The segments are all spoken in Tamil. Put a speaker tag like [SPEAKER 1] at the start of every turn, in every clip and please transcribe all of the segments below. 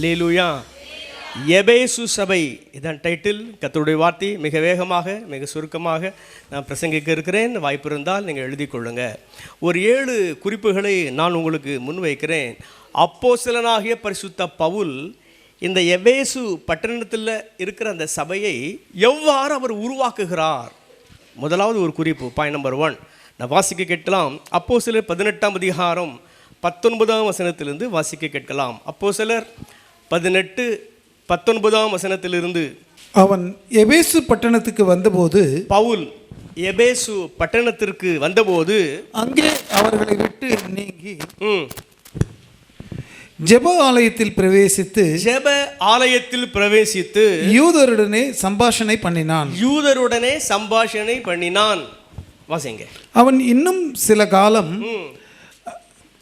[SPEAKER 1] அல்லேலூயா. எபேசு சபை இதான் டைட்டில். கர்த்தருடைய வார்த்தை மிக வேகமாக மிக சுருக்கமாக நான் பிரசங்கிக்க இருக்கிறேன். வாய்ப்பு இருந்தால் நீங்கள் எழுதி கொள்ளுங்க. ஒரு 7 குறிப்புகளை நான் உங்களுக்கு முன்வைக்கிறேன். அப்போஸ்தலனாகிய பரிசுத்த பவுல் இந்த எபேசு பட்டணத்தில் இருக்கிற அந்த சபையை எவ்வாறு அவர் உருவாக்குகிறார். முதலாவது ஒரு குறிப்பு, பாயிண்ட் நம்பர் 1 நான் வாசிக்க கேட்கலாம். அப்போஸ்தலர் 18ஆம் அதிகாரம் 19ஆம் வசனத்திலிருந்து வாசிக்க கேட்கலாம். அப்போஸ்தலர் 18:19ஆம் வசனத்திலிருந்து.
[SPEAKER 2] அவன் எபேசு பட்டணத்துக்கு வந்தபோது,
[SPEAKER 1] பவுல் எபேசு பட்டணத்திற்கு வந்தபோது
[SPEAKER 2] அங்கே அவர்களை விட்டு நீங்கி ஜெப ஆலயத்தில் பிரவேசித்து யூதருடனே சம்பாஷணை பண்ணினான். வாசிங்க. அவன் இன்னும் சில காலம்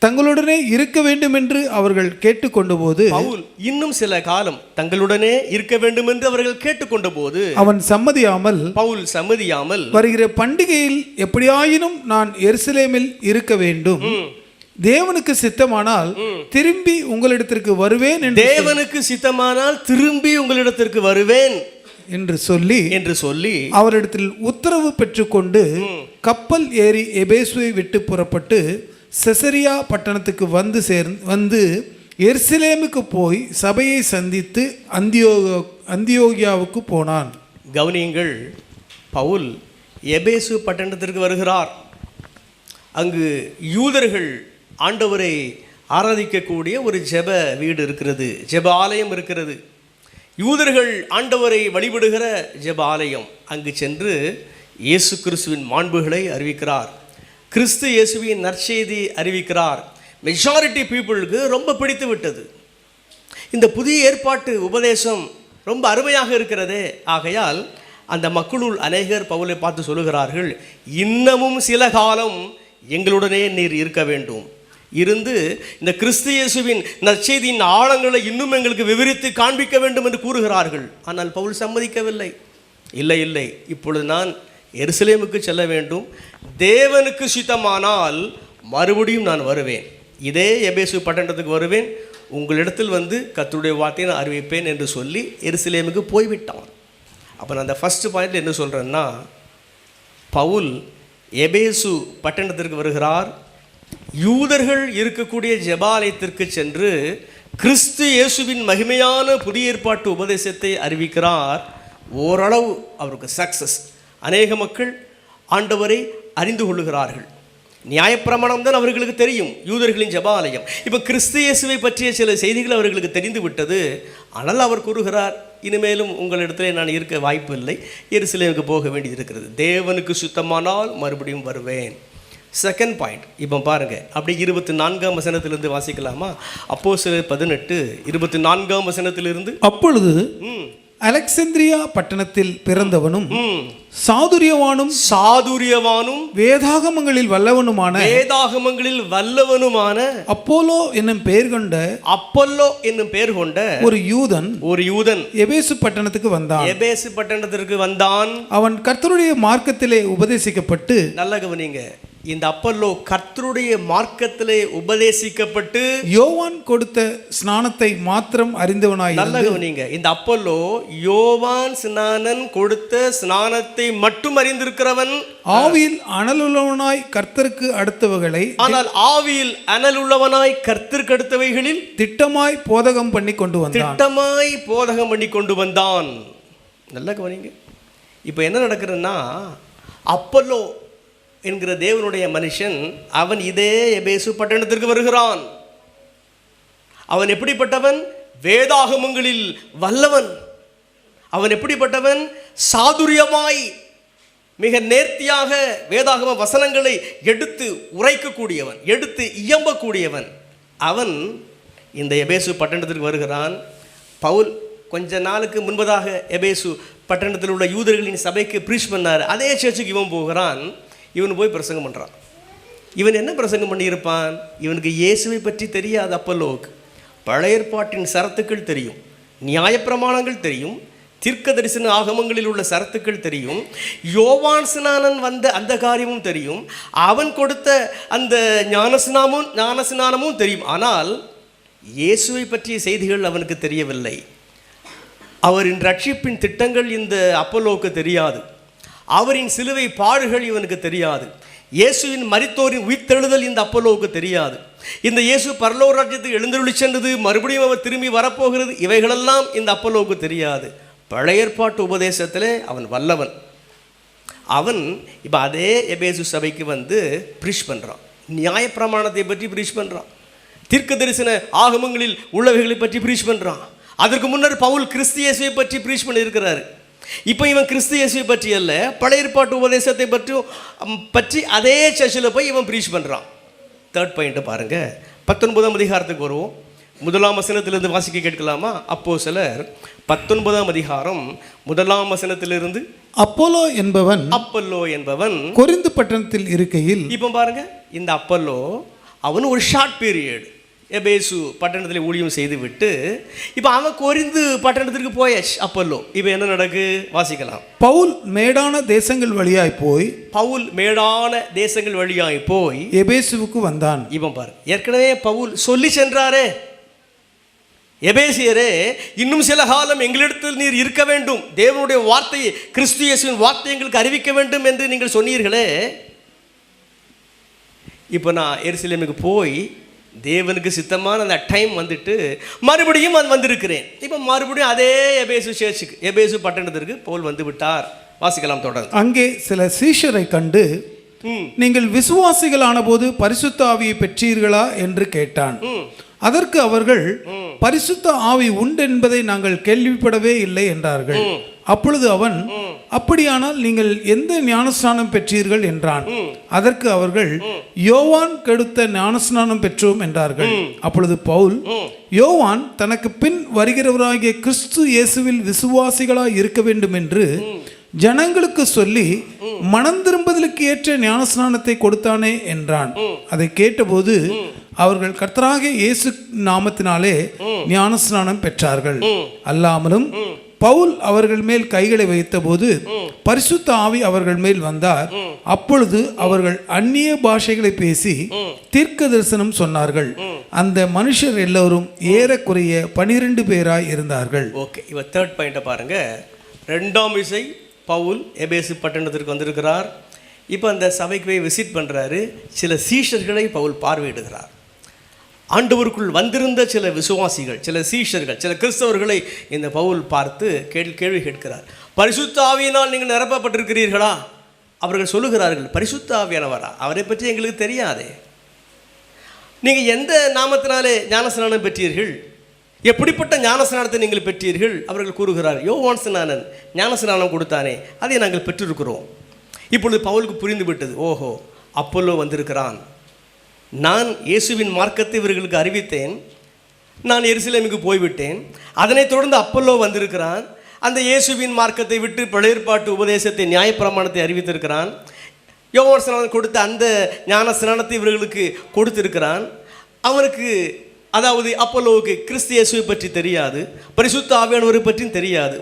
[SPEAKER 2] தங்களுடனே இருக்க வேண்டும் என்று அவர்கள் கேட்டுக்கொண்ட போது,
[SPEAKER 1] பவுல் இன்னும் சில காலம் தங்களுடனே இருக்க வேண்டும் என்று அவர்கள் கேட்டுக்கொண்ட போது
[SPEAKER 2] பவுல் சம்மதியாமல் வருகிற பண்டிகையில் எப்படியாயினும் நான் எருசலேமில் இருக்க வேண்டும், தேவனுக்கு சித்தமானால் திரும்பி உங்களிடத்திற்கு வருவேன் என்று சொல்லி அவரிடத்தில் உத்தரவு பெற்றுக்கொண்டு கப்பல் ஏறி எபேசுவை விட்டு புறப்பட்டு செசரியா பட்டணத்துக்கு வந்து எருசலேமுக்கு போய் சபையை சந்தித்து அந்தியோகியாவுக்கு போனான்.
[SPEAKER 1] கவனியுங்கள், பவுல் எபேசு பட்டணத்திற்கு வருகிறார். அங்கு யூதர்கள் ஆண்டவரை ஆராதிக்கக்கூடிய ஒரு ஜெப வீடு இருக்கிறது, ஜெப ஆலயம் இருக்கிறது. யூதர்கள் ஆண்டவரை வழிபடுகிற ஜெப ஆலயம். அங்கு சென்று இயேசு கிறிஸ்துவின் மாண்புகளை அறிவிக்கிறார், கிறிஸ்து இயேசுவின் நற்செய்தி அறிவிக்கிறார். மெஜாரிட்டி பீப்புளுக்கு ரொம்ப பிடித்து விட்டது. இந்த புதிய ஏற்பாட்டு உபதேசம் ரொம்ப அருமையாக இருக்கிறதே. ஆகையால் அந்த மக்களுள் அநேகர் பவுலை பார்த்து சொல்லுகிறார்கள், இன்னமும் சில காலம் எங்களுடனே நீர் இருக்க வேண்டும், இருந்து இந்த கிறிஸ்து இயேசுவின் நற்செய்தியின் ஆழங்களை இன்னும் எங்களுக்கு விவரித்து காண்பிக்க வேண்டும் என்று கூறுகிறார்கள். ஆனால் பவுல் சம்மதிக்கவில்லை. இல்லை, இப்பொழுது நான் எருசலேமுக்கு செல்ல வேண்டும், தேவனுக்கு சித்தமானால் மறுபடியும் நான் வருவேன், இதே எபேசு பட்டணத்துக்கு வருவேன், உங்களிடத்தில் வந்து கர்த்தருடைய வார்த்தையை நான் அறிவிப்பேன் என்று சொல்லி எருசலேமுக்கு போய்விட்டான். அப்போ நான் அந்த ஃபஸ்ட்டு பாயிண்ட் என்ன சொல்கிறேன்னா, பவுல் எபேசு பட்டணத்திற்கு வருகிறார். யூதர்கள் இருக்கக்கூடிய ஜெபாலயத்திற்கு சென்று கிறிஸ்து இயேசுவின் மகிமையான புதிய ஏற்பாட்டு உபதேசத்தை அறிவிக்கிறார். ஓரளவு அவருக்கு சக்சஸ். அநேக மக்கள் ஆண்டவரை அறிந்து கொள்ளுகிறார்கள். நியாயப்பிரமாணம் தான் அவர்களுக்கு தெரியும், யூதர்களின் ஜெபாலயம். இப்போ கிறிஸ்து இயேசுவை பற்றிய சில செய்திகள் அவர்களுக்கு தெரிந்து விட்டது. ஆனால் அவர் கூறுகிறார், இனிமேலும் உங்களிடத்தில் நான் இருக்க வாய்ப்பு இல்லை, எருசலேமுக்கு போக வேண்டியது இருக்கிறது, தேவனுக்கு சுத்தமானால் மறுபடியும் வருவேன். செகண்ட் பாயிண்ட் இப்போ பாருங்கள், அப்படி 24ஆம் வசனத்திலிருந்து வாசிக்கலாமா? அப்போஸ்தலர் 18:24ஆம் வசனத்திலிருந்து.
[SPEAKER 2] அப்பொழுது அலெக்சாந்திரியா பட்டணத்தில் பிறந்தவனும் சாதுரியவானும் வேதாகமங்களில் வல்லவனுமான அப்போலோ என்னும் பெயர் கொண்ட ஒரு யூதன் எபேசு பட்டணத்துக்கு வந்தான். அவன் கர்த்தருடைய மார்க்கத்திலே உபதேசிக்கப்பட்டு, நல்ல கவனிங்க, இந்த அப்பல்லோ கர்த்தருடைய மார்க்கத்திலே உபதேசிக்கப்பட்டு யோவான் கொடுத்த ஸ்நானத்தை மாத்திரம் அறிந்தவனாய். நல்ல கவனிங்க, இந்த அப்பல்லோ யோவான் ஸ்நானன் கொடுத்த ஸ்நானத்தை மட்டும் அறிந்திருக்கிறவன், ஆவியில் அனலுள்ளவனாய் கர்த்தருக்கு அடுத்தவைகளை, ஆனால் ஆவியில் அனலுள்ளவனாய் கர்த்தருக்கு அடுத்தவைகளில் திட்டமாய் போதகம் பண்ணி கொண்டு வந்தான். நல்ல கவனிங்க, இப்போ என்ன நடக்கிறதுன்னா, அப்பல்லோ என்கிற தேவனுடைய மனுஷன் அவன் இதே எபேசு பட்டணத்திற்கு வருகிறான். அவன் எப்படிப்பட்டவன்? வேதாகமங்களில் வல்லவன். அவன் எப்படிப்பட்டவன்? சாதுரியமாய் மிக நேர்த்தியாக வேதாகம வசனங்களை எடுத்து உரைக்கக்கூடியவன், எடுத்து இயம்பக்கூடியவன். அவன் இந்த எபேசு பட்டணத்திற்கு வருகிறான். பவுல் கொஞ்ச நாளுக்கு முன்பதாக எபேசு பட்டணத்தில் உள்ள யூதர்களின் சபைக்கு ப்ரீச் பண்ணார். அதே சர்ச்சுக்கு இவன் போகிறான். இவன் போய் பிரசங்கம் பண்ணுறான். இவன் என்ன பிரசங்கம் பண்ணியிருப்பான்? இவனுக்கு இயேசுவை பற்றி தெரியாது. அப்பல்லோவுக்கு பழைய ஏற்பாட்டின் சரத்துக்கள் தெரியும், நியாயப்பிரமாணங்கள் தெரியும், தீர்க்க தரிசன ஆகமங்களில் உள்ள சரத்துக்கள் தெரியும், யோவான் ஸ்நானன் வந்த அந்த காரியமும் தெரியும், அவன் கொடுத்த அந்த ஞானஸ்நானமும் தெரியும். ஆனால் இயேசுவை பற்றிய செய்திகள் அவனுக்கு தெரியவில்லை. அவரின் ரட்சிப்பின் திட்டங்கள் இந்த அப்பல்லோவுக்கு தெரியாது. அவரின் சிலுவை பாடுகள் இவனுக்கு தெரியாது. இயேசுவின் மரித்தோரின் உயிர்த்தெழுதல் இந்த அப்பல்லோவுக்கு தெரியாது. இந்த இயேசு பரலோக ராஜ்யத்துக்கு எழுந்தருளி சென்றது, மறுபடியும் அவர் திரும்பி வரப்போகிறது, இவைகளெல்லாம் இந்த அப்பல்லோவுக்கு தெரியாது. பழைய ஏற்பாட்டு உபதேசத்திலே அவன் வல்லவன். அவன் இப்போ அதே எபேசு சபைக்கு வந்து ப்ரீச் பண்ணுறான். நியாயப்பிரமாணத்தை பற்றி ப்ரீச் பண்ணுறான். தீர்க்க தரிசன ஆகமங்களில் உள்ளவைகளை பற்றி ப்ரீச் பண்ணுறான். அதற்கு முன்னர் பவுல் கிறிஸ்து இயேசுவை பற்றி ப்ரீச் பண்ணியிருக்கிறாரு. இப்போ இவன் கிறிஸ்து இயேசுவை பற்றி அல்ல, பழைய ஏற்பாட்டு உபதேசத்தை பற்றி அதே சர்ச்சில் போய் இவன் ப்ரீச் பண்ணுறான். தேர்ட் பாயிண்ட்டு பாருங்கள், 19ஆம் அதிகாரத்துக்கு வருவோம். 1ஆம் வசனத்திலிருந்து வாசிக்க கேட்கலாமா? அப்போஸ்தலர் 19ஆம் அதிகாரம் 1ஆம் வசனத்திலிருந்து.
[SPEAKER 3] அப்பல்லோ என்பவன் கொரிந்து பட்டணத்தில் இருக்கையில்.
[SPEAKER 2] இப்போ பாருங்க, இந்த அப்பல்லோ அவன் ஒரு ஷார்ட் பீரியட் எபேசு பட்டணத்தில் ஊழியம் செய்து விட்டு இப்போ அவன் கொரிந்து பட்டணத்திற்கு போயாச்சு அப்பல்லோ. இப்போ என்ன நடக்கு வாசிக்கலாம்.
[SPEAKER 3] பவுல் மேடான தேசங்கள் வழியாய் போய் எபேசுவுக்கு வந்தான்.
[SPEAKER 2] இவன் பாரு, ஏற்கனவே பவுல் சொல்லி சென்றாரே, எபேசியரே, இன்னும் சில காலம் எங்களிடத்தில் நீர் இருக்க வேண்டும், தேவனுடைய வார்த்தையை, கிறிஸ்து இயேசுவின் வார்த்தை எங்களுக்கு அறிவிக்க வேண்டும் என்று நீங்கள் சொன்னீர்களே. இப்போ நான் எருசலேமுக்கு போய் தேவனுக்கு சித்தமான அந்த டைம் வந்துட்டு மறுபடியும் வந்திருக்கிறேன். இப்போ மறுபடியும் அதே எபேசு சர்ச்சுக்கு, எபேசு பட்டணத்திற்கு பவுல் வந்து விட்டார். வாசிக்கலாம் தொடர்ந்து.
[SPEAKER 3] அங்கே சில சீஷரை கண்டு, நீங்கள் விசுவாசிகளான போது பரிசுத்த ஆவியை பெற்றீர்களா என்று கேட்டான். அதற்கு அவர்கள், பரிசுத்த ஆவி உண்டு என்பதை நாங்கள் கேள்விப்படவே இல்லை என்றார்கள். அப்பொழுது அவன், அப்படியானால் நீங்கள் எந்த ஞானஸ்நானம் பெற்றீர்கள் என்றான். அதற்கு அவர்கள், யோவான் கெடுத்த ஞானஸ்நானம் பெற்றோம் என்றார்கள். அப்பொழுது பவுல், யோவான் தனக்கு பின் வருகிறவராகிய கிறிஸ்து இயேசுவில் விசுவாசிகளாய் இருக்க வேண்டும் என்று ஜனங்களுக்கு சொல்லி மனம் திரும்புதலுக்கு ஏற்ற ஞானஸ்நானத்தை கொடுத்தானே என்றான். அதை கேட்டபோது அவர்கள் கர்த்தராகிய இயேசு நாமத்தினாலே ஞானஸ்நானம் பெற்றார்கள். அல்லாமலும் பவுல் அவர்கள் மேல் கைகளை வைத்த போது பரிசுத்த ஆவி அவர்கள் மேல் வந்தார். அப்பொழுது அவர்கள் அந்நிய பாஷைகளை பேசி தீர்க்க தரிசனம் சொன்னார்கள். அந்த மனுஷர் எல்லோரும் ஏறக்குறைய 12 பேராய் இருந்தார்கள்.
[SPEAKER 2] ஓகே, இவ தேர்ட் பாயிண்ட்டை பாருங்க. 2ஆம் விசை பவுல் எபேசு பட்டணத்திற்கு வந்திருக்கிறார். இப்போ அந்த சபைக்கு போய் விசிட் பண்ணுறாரு. சில சீஷர்களை பவுல் பார்வையிடுகிறார். ஆண்டவருக்குள் வந்திருந்த சில விசுவாசிகள், சில சீஷர்கள், சில கிறிஸ்தவர்களை இந்த பவுல் பார்த்து கேள்வி கேட்கிறார். பரிசுத்த ஆவியினால் நீங்கள் நிரப்பப்பட்டிருக்கிறீர்களா? அவர்கள் சொல்லுகிறார்கள், பரிசுத்த ஆவியானவரா? அவரை பற்றி எங்களுக்கு தெரியாதே. நீங்கள் எந்த நாமத்தினாலே ஞானஸ்நானம் பெற்றீர்கள்? எப்படிப்பட்ட ஞானஸ்நானத்தை நீங்கள் பெற்றீர்கள்? அவர்கள் கூறுகிறார், யோவான் ஸ்நானன் ஞானஸ்நானம் கொடுத்தானே, அதை நாங்கள் பெற்றிருக்கிறோம். இப்பொழுது பவுலுக்கு புரிந்து விட்டது. ஓஹோ, அப்பல்லோ வந்திருக்கிறான். நான் இயேசுவின் மார்க்கத்தை இவர்களுக்கு அறிவித்தேன். நான் எருசலேமுக்கு போய்விட்டேன். அதனைத் தொடர்ந்து அப்பல்லோ வந்திருக்கிறான். அந்த இயேசுவின் மார்க்கத்தை விட்டு பழைய ஏற்பாட்டு உபதேசத்தை, நியாயப்பிரமாணத்தை அறிவித்திருக்கிறான். யோவான் ஸ்நானம் கொடுத்த அந்த ஞான ஸ்நானத்தை இவர்களுக்கு கொடுத்திருக்கிறான். அவனுக்கு, அதாவது அப்பல்லோவுக்கு கிறிஸ்து இயேசுவை பற்றி தெரியாது, பரிசுத்த ஆவியானவரை பற்றியும் தெரியாது.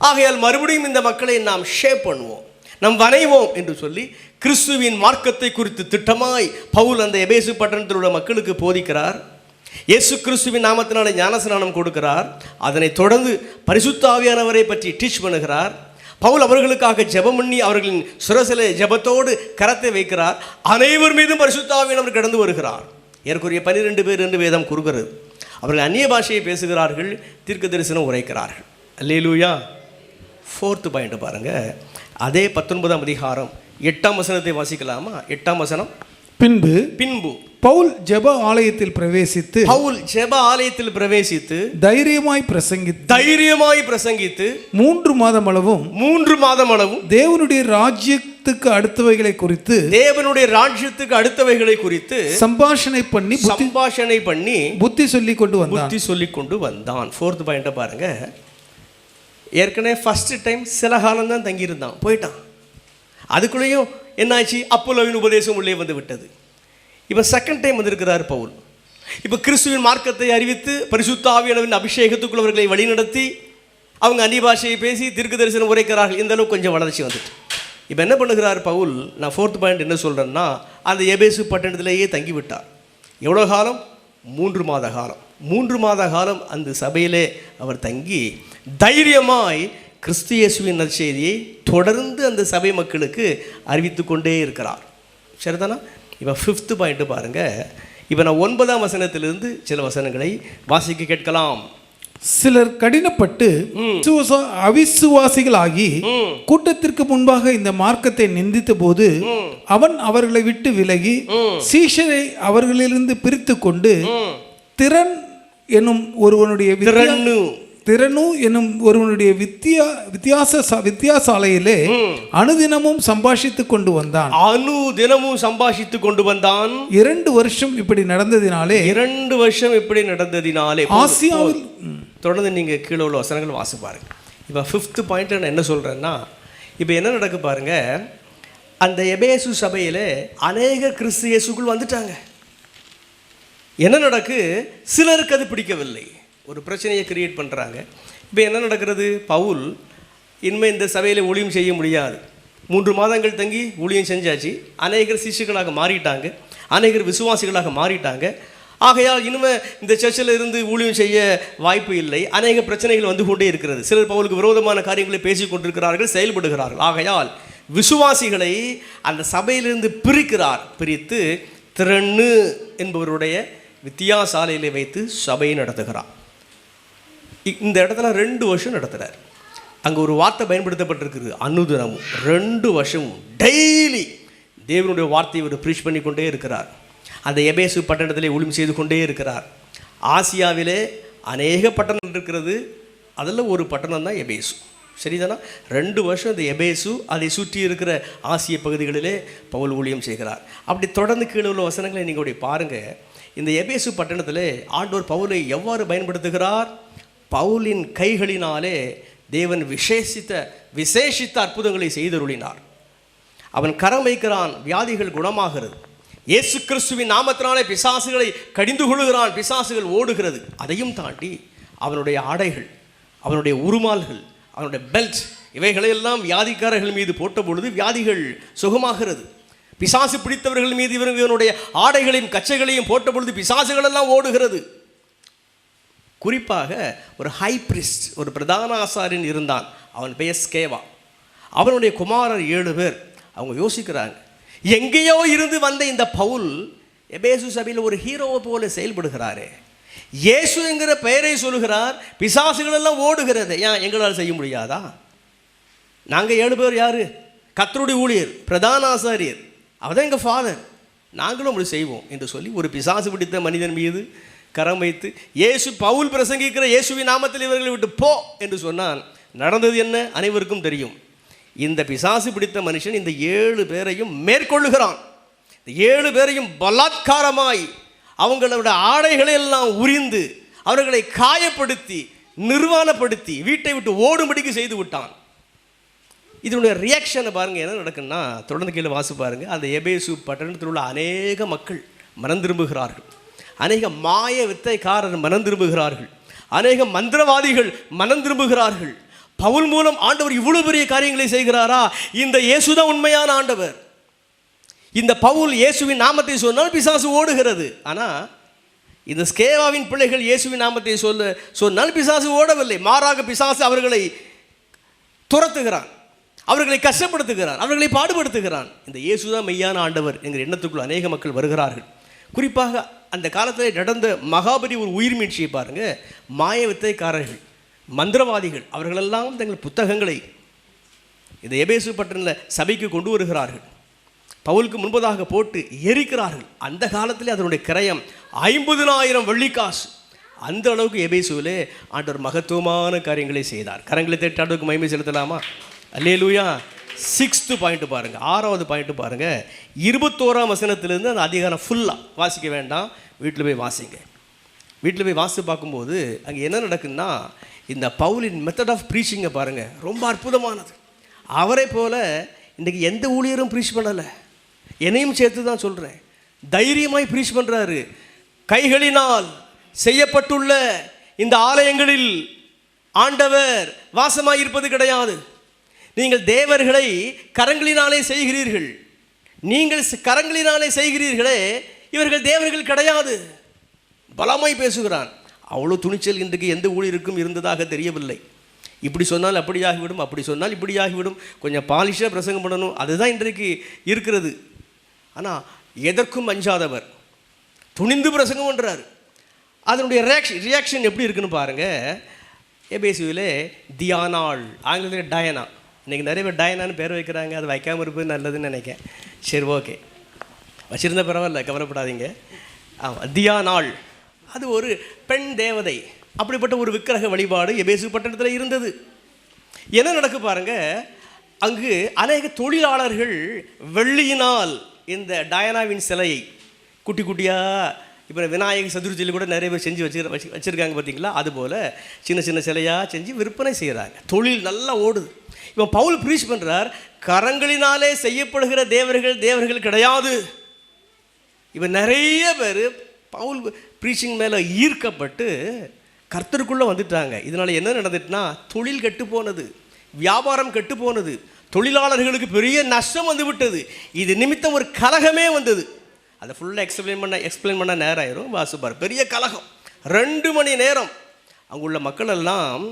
[SPEAKER 2] ஆகையால் மறுபடியும் இந்த மக்களை நாம் ஷேப் பண்ணுவோம், நாம் வரைவோம் என்று சொல்லி கிறிஸ்துவின் மார்க்கத்தை குறித்து திட்டமாய் பவுல் அந்த எபேசு பட்டணத்தில் உள்ள மக்களுக்கு போதிக்கிறார். இயேசு கிறிஸ்துவின் நாமத்தினாலே ஞானஸ்நானம் கொடுக்கிறார். அதனைத் தொடர்ந்து பரிசுத்த ஆவியானவரை பற்றி டீச் பண்ணுகிறார். பவுல் அவர்களுக்காக ஜெபம் பண்ணி அவர்களின் சுரசில ஜெபத்தோடு கரத்தை வைக்கிறார். அனைவர் மீதும் பரிசுத்த ஆவியானவர் கடந்து வருகிறார். ஏற்குரிய 12 பேர் என்று வேதம் கூறுகிறது. அவர்கள் அந்நிய பாஷையை பேசுகிறார்கள், தீர்க்க தரிசனம் உரைக்கிறார்கள். அல்லேலூயா. 4th பாயிண்ட் பாருங்க. அதே 19ஆம் அதிகாரம் 8ஆம் வசனத்தை வாசிக்கலாமா? 8ஆம் வசனம். பின்பு
[SPEAKER 3] பவுல் ஜெப ஆலயத்தில் பிரவேசித்து தைரியமாய் பிரசங்கித்து 3 மாதம் அளவும் தேவனுடைய ராஜ்யத்துக்கு அடுத்தவைகளை குறித்து சம்பாஷணை பண்ணி புத்தி சொல்லிக் கொண்டு வந்தான். 4th பாயிண்ட பாருங்க. ஏற்கனவே ஃபர்ஸ்ட் டைம் சில காலம் தான் தங்கியிருந்தான், போயிட்டான். அதுக்குள்ளேயும் என்னாச்சு? அப்பல்லோவின் உபதேசம் உள்ளே வந்து விட்டது. இப்போ செகண்ட் டைம் வந்திருக்கிறார் பவுல். இப்போ கிறிஸ்துவின் மார்க்கத்தை அறிவித்து பரிசுத்த ஆவியானவரின் அபிஷேகத்துக்குள் அவர்களை வழிநடத்தி அவங்க அந்நிய பாஷையை பேசி தீர்க்க தரிசனம் உரைக்கிறார்கள். இந்த அளவுக்கு கொஞ்சம் வளர்ச்சி வந்துட்டு இப்போ என்ன பண்ணுகிறார் பவுல்? நான் 4th பாயிண்ட் என்ன சொல்கிறேன்னா, அந்த எபேசு பட்டணத்திலேயே தங்கிவிட்டார். எவ்வளோ காலம்? 3 மாத காலம்.
[SPEAKER 2] 3 மாத காலம் அந்த சபையிலே அவர் தங்கி தைரியமாய் கிறிஸ்து இயேசுவின் நற்செய்தியை தொடர்ந்து அந்த சபை மக்களுக்கு அறிவித்து கொண்டே இருக்கிறார். சரிதானா? இப்போ 5th பாயிண்ட் பாருங்கள். இப்போ நான் 9ஆம் வசனத்திலிருந்து சில வசனங்களை வாசிக்க கேட்கலாம்.
[SPEAKER 3] சிலர் கடினப்பட்டு அவிசுவாசிகளாகி கூட்டத்திற்கு முன்பாக இந்த மார்க்கத்தை நிந்தித்த போது அவன் அவர்களை விட்டு விலகி சீஷரை அவர்களிலிருந்து பிரித்து கொண்டு திறன் என்னும் ஒருவனுடைய வித்தியாசாலையிலே அனுதினமும் சம்பாஷித்துக் கொண்டு வந்தான். 2 வருஷம் இப்படி நடந்ததினாலே ஆசியாவில்
[SPEAKER 2] தொடர்ந்து நீங்கள் கீழே உள்ள வசனங்கள் வாசி பாருங்க. இப்போ 5th பாயிண்ட் நான் என்ன சொல்கிறேன்னா, இப்போ என்ன நடக்கு பாருங்க. அந்த எபேசு சபையில் அநேக கிறிஸ்து இயேசுக்குள் வந்துட்டாங்க. என்ன நடக்கு? சிலருக்கு அது பிடிக்கவில்லை, ஒரு பிரச்சனையை கிரியேட் பண்ணுறாங்க. இப்போ என்ன நடக்கிறது? பவுல் இனிமேல் இந்த சபையில் ஊழியம் செய்ய முடியாது. 3 மாதங்கள் தங்கி ஊழியம் செஞ்சாச்சு. அநேகர் சிஷ்யர்களாக மாறிட்டாங்க, அநேகர் விசுவாசிகளாக மாறிட்டாங்க. ஆகையால் இனிமேல் இந்த சர்ச்சில் இருந்து ஊழியம் செய்ய வாய்ப்பு இல்லை. அநேக பிரச்சனைகள் வந்து கொண்டே இருக்கிறது. சிலர் பவுலுக்கு விரோதமான காரியங்களை பேசிக் கொண்டிருக்கிறார்கள், செயல்படுகிறார்கள். ஆகையால் விசுவாசிகளை அந்த சபையிலிருந்து பிரித்து திறன்னு என்பவருடைய வித்தியாசாலையில் வைத்து சபையை நடத்துகிறார். இந்த இடத்துல 2 வருஷம் நடத்துகிறார். அங்கே ஒரு வார்த்தை பயன்படுத்தப்பட்டிருக்குது, அனுதினமும். 2 வருஷமும் டெய்லி தேவனுடைய வார்த்தையை ஒரு ப்ரீச் பண்ணி கொண்டே இருக்கிறார். அந்த எபேசு பட்டணத்திலே ஊழியம் செய்து கொண்டே இருக்கிறார். ஆசியாவிலே அநேக பட்டணம் இருக்கிறது, அதில் ஒரு பட்டணம் தான் எபேசு. சரிதானா? 2 வருஷம் இந்த எபேசு அதை சுற்றி இருக்கிற ஆசிய பகுதிகளிலே பவுல் ஊழியம் செய்கிறார். அப்படி தொடர்ந்து கீழே உள்ள வசனங்களை நீங்கள் பாருங்கள். இந்த எபேசு பட்டணத்தில் ஆண்டவர் பவுலை எவ்வாறு பயன்படுத்துகிறார்? பவுலின் கைகளினாலே தேவன் விசேஷித்த அற்புதங்களை செய்தருளினார். அவன் கரம் வைக்கிறான், வியாதிகள் குணமாகிறது. இயேசு கிறிஸ்துவின் நாமத்தினாலே பிசாசுகளை கடிந்து கொள்கிறான், பிசாசுகள் ஓடுகிறது. அதையும் தாண்டி அவனுடைய ஆடைகள், அவனுடைய உருமால்கள், அவனுடைய பெல்ட், இவைகளையெல்லாம் வியாதிக்காரர்கள் மீது போட்ட பொழுது வியாதிகள் சுகமாகிறது. பிசாசு பிடித்தவர்கள் மீது இவனுடைய ஆடைகளையும் கச்சைகளையும் போட்ட பொழுது பிசாசுகள் எல்லாம் ஓடுகிறது. குறிப்பாக ஒரு ஹை பிரிஸ்ட், ஒரு பிரதான ஆசாரியன் இருந்தான். அவன் பெயர் ஸ்கேவா. அவனுடைய குமாரர் 7 பேர். அவங்க யோசிக்கிறாங்க, எங்கேயோ இருந்து வந்த இந்த பவுல் எபேசு சபையில் ஒரு ஹீரோவை போல செயல்படுகிறாரே. இயேசு என்கிற பெயரை சொல்லுகிறார், பிசாசுகள் எல்லாம் ஓடுகிறது. ஏன் எங்களால் செய்ய முடியாதா? நாங்கள் 7 பேர் யார்? கர்த்தருடைய ஊழியர், பிரதான ஆசாரியர், அவதான் எங்கள் ஃபாதர், நாங்களும் அப்படி செய்வோம் என்று சொல்லி ஒரு பிசாசு பிடித்த மனிதன் மீது கரம் வைத்து பவுல் பிரசங்கிக்கிற இயேசுவின் நாமத்தில் இவர்களை விட்டு போ என்று சொன்னான். நடந்தது என்ன அனைவருக்கும் தெரியும். இந்த பிசாசு பிடித்த மனுஷன் இந்த 7 பேரையும் மேற்கொள்ளுகிறான். இந்த 7 பேரையும் பலாத்காரமாய் அவங்களோட ஆடைகளை எல்லாம் உரிந்து அவர்களை காயப்படுத்தி நிர்வாணப்படுத்தி வீட்டை விட்டு ஓடும்படிக்கு செய்து விட்டான். இதனுடைய ரியாக்ஷனை பாருங்கள், என்ன நடக்குன்னா தொடர்ந்து கீழே வாசி பாருங்கள். அந்த எபேசு பட்டணத்தில் உள்ள அநேக மக்கள் மனம் திரும்புகிறார்கள். அநேக மாய வித்தைக்காரர் மனம் திரும்புகிறார்கள். அநேக மந்திரவாதிகள் மனம் திரும்புகிறார்கள். பவுல் மூலம் ஆண்டவர் இவ்வளவு பெரிய காரியங்களை செய்கிறாரா? இந்த இயேசுதான் உண்மையான ஆண்டவர். இந்த பவுல் இயேசுவின் நாமத்தை சொன்னால் பிசாசு ஓடுகிறது. ஆனால் இந்த ஸ்கேவாவின் பிள்ளைகள் இயேசுவின் நாமத்தை சொன்னால் பிசாசு ஓடவில்லை. மாறாக பிசாசு அவர்களை துரத்துகிறான், அவர்களை கஷ்டப்படுத்துகிறான், அவர்களை பாடுபடுத்துகிறான். இந்த இயேசுதான் மெய்யான ஆண்டவர் என்கிற எண்ணத்துக்குள் அநேக மக்கள் வருகிறார்கள். குறிப்பாக அந்த காலத்தில் நடந்த மகாபலி ஒரு உயிர் மீட்சியை பாருங்கள். மாய வித்தைக்காரர்கள், மந்திரவாதிகள், அவர்களெல்லாம் தங்கள் புத்தகங்களை இந்த எபேசு பட்டணத்தில் சபைக்கு கொண்டு வருகிறார்கள். பவுலுக்கு முன்பதாக போட்டு எரிக்கிறார்கள். அந்த காலத்தில் அதனுடைய கிரயம் 50,000 வெள்ளிக்காசு. அந்த அளவுக்கு எபேசுவிலே ஆண்டவர் மகத்துவமான காரியங்களை செய்தார். கரங்களை தட்டி ஆண்டவருக்கு மகிமை செலுத்தலாமா? அல்லேலூயா. 6th பாயிண்ட் பாருங்கள், 6வது பாயிண்ட் பாருங்கள். 21ஆம் வசனத்திலிருந்து அந்த அதிகாரம் ஃபுல்லாக வாசிக்க வேண்டாம், வீட்டில் போய் வாசிங்க. வீட்டில் போய் வாசித்து பார்க்கும்போது அங்கே என்ன நடக்குன்னா, இந்த பவுலின் மெத்தட் ஆஃப் ப்ரீச்சிங்கை பாருங்கள், ரொம்ப அற்புதமானது. அவரை போல் இன்றைக்கி எந்த ஊழியரும் ப்ரீச் பண்ணலை, என்னையும் சேர்த்து தான் சொல்கிறேன். தைரியமாய் ப்ரீச் பண்ணுறாரு. கைகளினால் செய்யப்பட்டுள்ள இந்த ஆலயங்களில் ஆண்டவர் வாசமாக இருப்பது கிடையாது. நீங்கள் தேவர்களை கரங்களினாலே செய்கிறீர்கள். நீங்கள் கரங்களினாலே செய்கிறீர்களே, இவர்கள் தேவர்கள் கிடையாது. பலமாய் பேசுகிறான். அவ்வளோ துணிச்சல் இன்றைக்கு எந்த ஊழியருக்கும் இருந்ததாக தெரியவில்லை. இப்படி சொன்னால் அப்படி ஆகிவிடும், அப்படி சொன்னால் இப்படி ஆகிவிடும், கொஞ்சம் பாலிஷாக பிரசங்கம் பண்ணணும், அதுதான் இன்றைக்கு இருக்கிறது. ஆனால் எதற்கும் அஞ்சாதவர் துணிந்து பிரசங்கம் பண்ணுறாரு. அதனுடைய ரியாக்ஷன் எப்படி இருக்குன்னு பாருங்கள். எபேசுவிலே தியானாள், ஆங்கிலத்தில் டயனா. இன்றைக்கி நிறைய பேர் டயனான்னு பேர் வைக்கிறாங்க. அது வைக்காமல் இருப்பது நல்லதுன்னு நினைக்கிறேன். சரி, ஓகே, வச்சுருந்த பரவாயில்ல, கவலைப்படாதீங்க. ஆமாம், தியானாள் அது ஒரு பெண் தேவதை. அப்படிப்பட்ட ஒரு விக்கிரக வழிபாடு எபேசு பட்டணத்தில் இருந்தது. என்ன நடக்கு பாருங்க, அங்கு அநேக தொழிலாளர்கள் வெள்ளியினால் இந்த டயனாவின் சிலையை குட்டி குட்டியாக, இப்போ விநாயகர் சதுர்த்தியில் கூட நிறைய பேர் செஞ்சு வச்சுருக்காங்க பார்த்தீங்களா, அதுபோல் சின்ன சின்ன சிலையாக செஞ்சு விற்பனை செய்கிறாங்க. தொழில் நல்லா ஓடுது. இப்போ பவுல் ப்ரீச் பண்ணுறார், கரங்களினாலே செய்யப்படுகிற தேவர்கள் கிடையாது. இப்போ நிறைய பேர் பவுல் ப்ரீச்சிங் மேலே ஈர்க்கப்பட்டு கர்த்தருக்குள்ளே வந்துட்டாங்க. இதனால் என்ன நடந்துட்டுனா, தொழில் கெட்டு போனது, வியாபாரம் கெட்டு போனது, தொழிலாளர்களுக்கு பெரிய நஷ்டம் வந்து விட்டது. இது நிமித்தம் ஒரு கலகமே வந்தது. அதை ஃபுல்லாக எக்ஸ்பிளைன் பண்ண நேரம் ஆயிரும். வாசுபார் பெரிய கலகம், 2 மணி நேரம். அங்குள்ள மக்கள் எல்லாம்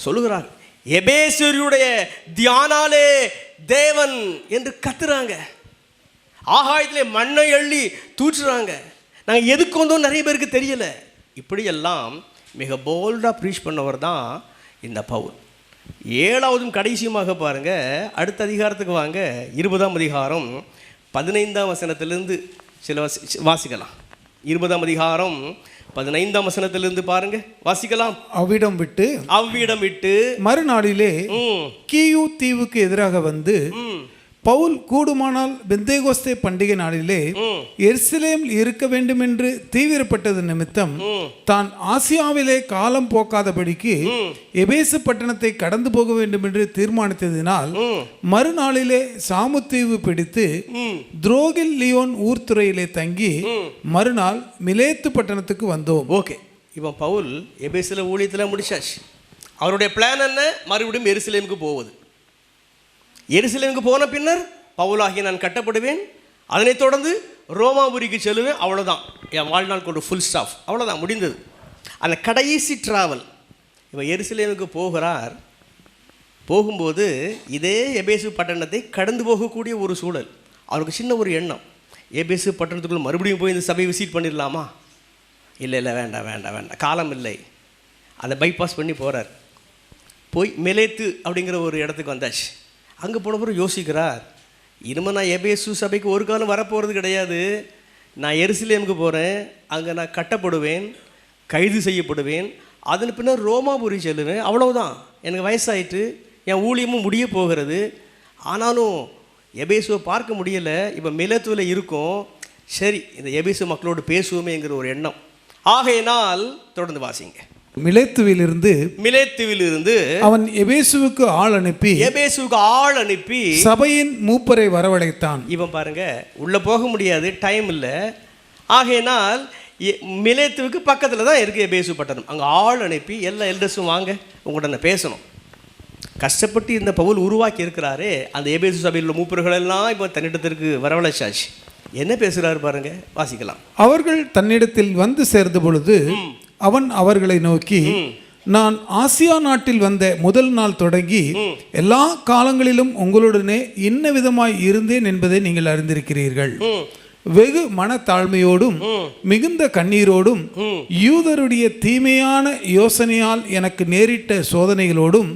[SPEAKER 2] சொல்லுகிறாங்க, எபேசுடைய தியானாலே தேவன் என்று கத்துறாங்க. ஆகாயத்திலே மண்ணை அள்ளி தூற்றுறாங்க. நாங்கள் எதுக்கு வந்தோம் நிறைய பேருக்கு தெரியல. இப்படியெல்லாம் மிக போல்டாக ப்ரீச் பண்ணவர் தான் இந்த பவுல். 7வதும் கடைசியுமாக பாருங்கள், அடுத்த அதிகாரத்துக்கு வாங்க. 20ஆம் அதிகாரம் 15ஆம் வசனத்திலிருந்து சில வாசிக்கலாம். 20ஆம் அதிகாரம் 15ஆம் வசனத்திலிருந்து பாருங்க, வாசிக்கலாம்.
[SPEAKER 3] அவ்விடம் விட்டு மறுநாளிலே கீயு தீவுக்கு எதிராக வந்து பவுல் கூடுமானால் பெந்தேகோஸ்தே பண்டிகை நாளிலே எருசலேமில் இருக்க வேண்டும் என்று தீவிரப்பட்டது நிமித்தம் தான் ஆசியாவிலே காலம் போக்காதபடிக்கு எபேசு பட்டணத்தை கடந்து போக வேண்டும் என்று தீர்மானித்ததினால் மறுநாளிலே சாமுத்தீவு பிடித்து துரோகில் லியோன் ஊர்த்துறையிலே தங்கி மறுநாள் மிலேத்து பட்டணத்துக்கு வந்தோம்.
[SPEAKER 2] ஓகே, இப்போ பவுல் எபேசில் ஊழியத்தில் முடிச்சாச்சு. அவருடைய பிளான் என்ன? மறுபடியும் எருசலேமுக்கு போவது. எருசலேமுக்கு போன பின்னர் பவுலாகி நான் கட்டப்படுவேன், அதனைத் தொடர்ந்து ரோமாபுரிக்கு செல்லுவேன். அவ்வளோதான், என் வாழ்நாள் கொண்டு ஃபுல் ஸ்டாப், அவ்வளோதான், முடிந்தது. அந்த கடைசி ட்ராவல். இப்போ எருசலேமுக்கு போகிறார். போகும்போது இதே எபேசு பட்டணத்தை கடந்து போகக்கூடிய ஒரு சூழல். அவருக்கு சின்ன ஒரு எண்ணம், எபேசு பட்டணத்துக்குள்ள மறுபடியும் போய் இந்த சபையை விசிட் பண்ணிடலாமா? இல்லை, வேண்டாம், காலம் இல்லை. அதை பைபாஸ் பண்ணி போகிறார். போய் மிலேத்து அப்படிங்கிற ஒரு இடத்துக்கு வந்தாச்சு. அங்கே போனப்பறம் யோசிக்கிறார், இனிமேல் நான் எபேசு சபைக்கு ஒரு காலம் வரப்போகிறது கிடையாது. நான் எருசலேமுக்கு போகிறேன், அங்கே நான் கட்டப்படுவேன், கைது செய்யப்படுவேன், அதன் பின்னர் ரோமாபுரி செல்லுவேன். அவ்வளவுதான், எனக்கு வயசாயிட்டு என் ஊழியமும் முடிய போகிறது. ஆனாலும் எபேசுவை பார்க்க முடியலை. இப்போ மிலேத்துவில் இருக்கும். சரி, இந்த எபேசு மக்களோடு பேசுவோமேங்கிற ஒரு எண்ணம். ஆகையினால் தொடர்ந்து வாசிங்க.
[SPEAKER 3] மிலேத்துவிலிருந்து அவன் எபேசுவுக்கு ஆள் அனுப்பி சபையின் மூப்பரை வரவழைத்தான்.
[SPEAKER 2] இவன் பாருங்க, உள்ள போக முடியாது, டைம் இல்லை. ஆகையினால் மிலேத்துவுக்கு பக்கத்தில் தான் இருக்குது எபேசு பட்டணம். அங்கே ஆள் அனுப்பி எல்லா எல்டர்ஸும் வாங்க, உங்கள்கிட்ட நான் பேசணும். கஷ்டப்பட்டு இந்த பவுல் உருவாக்கி இருக்கிறாரு. அந்த எபேசு சபையில் உள்ள மூப்பர்கள் எல்லாம் இப்போ தன்னிடத்திற்கு வரவழைச்சாச்சு. என்ன பேசுகிறாரு பாருங்க, வாசிக்கலாம்.
[SPEAKER 3] அவர்கள் தன்னிடத்தில் வந்து சேர்ந்த பொழுது அவன் அவர்களை நோக்கி, நான் ஆசியா நாட்டில் வந்த முதல் நாள் தொடங்கி எல்லா காலங்களிலும் உங்களுடனே இன்ன விதமாய் இருந்தேன் என்பதை நீங்கள் அறிந்திருக்கிறீர்கள். வெகு மனத்தாழ்மையோடும் மிகுந்த கண்ணீரோடும் யூதருடைய தீமையான யோசனையால் எனக்கு நேரிட்ட சோதனைகளோடும்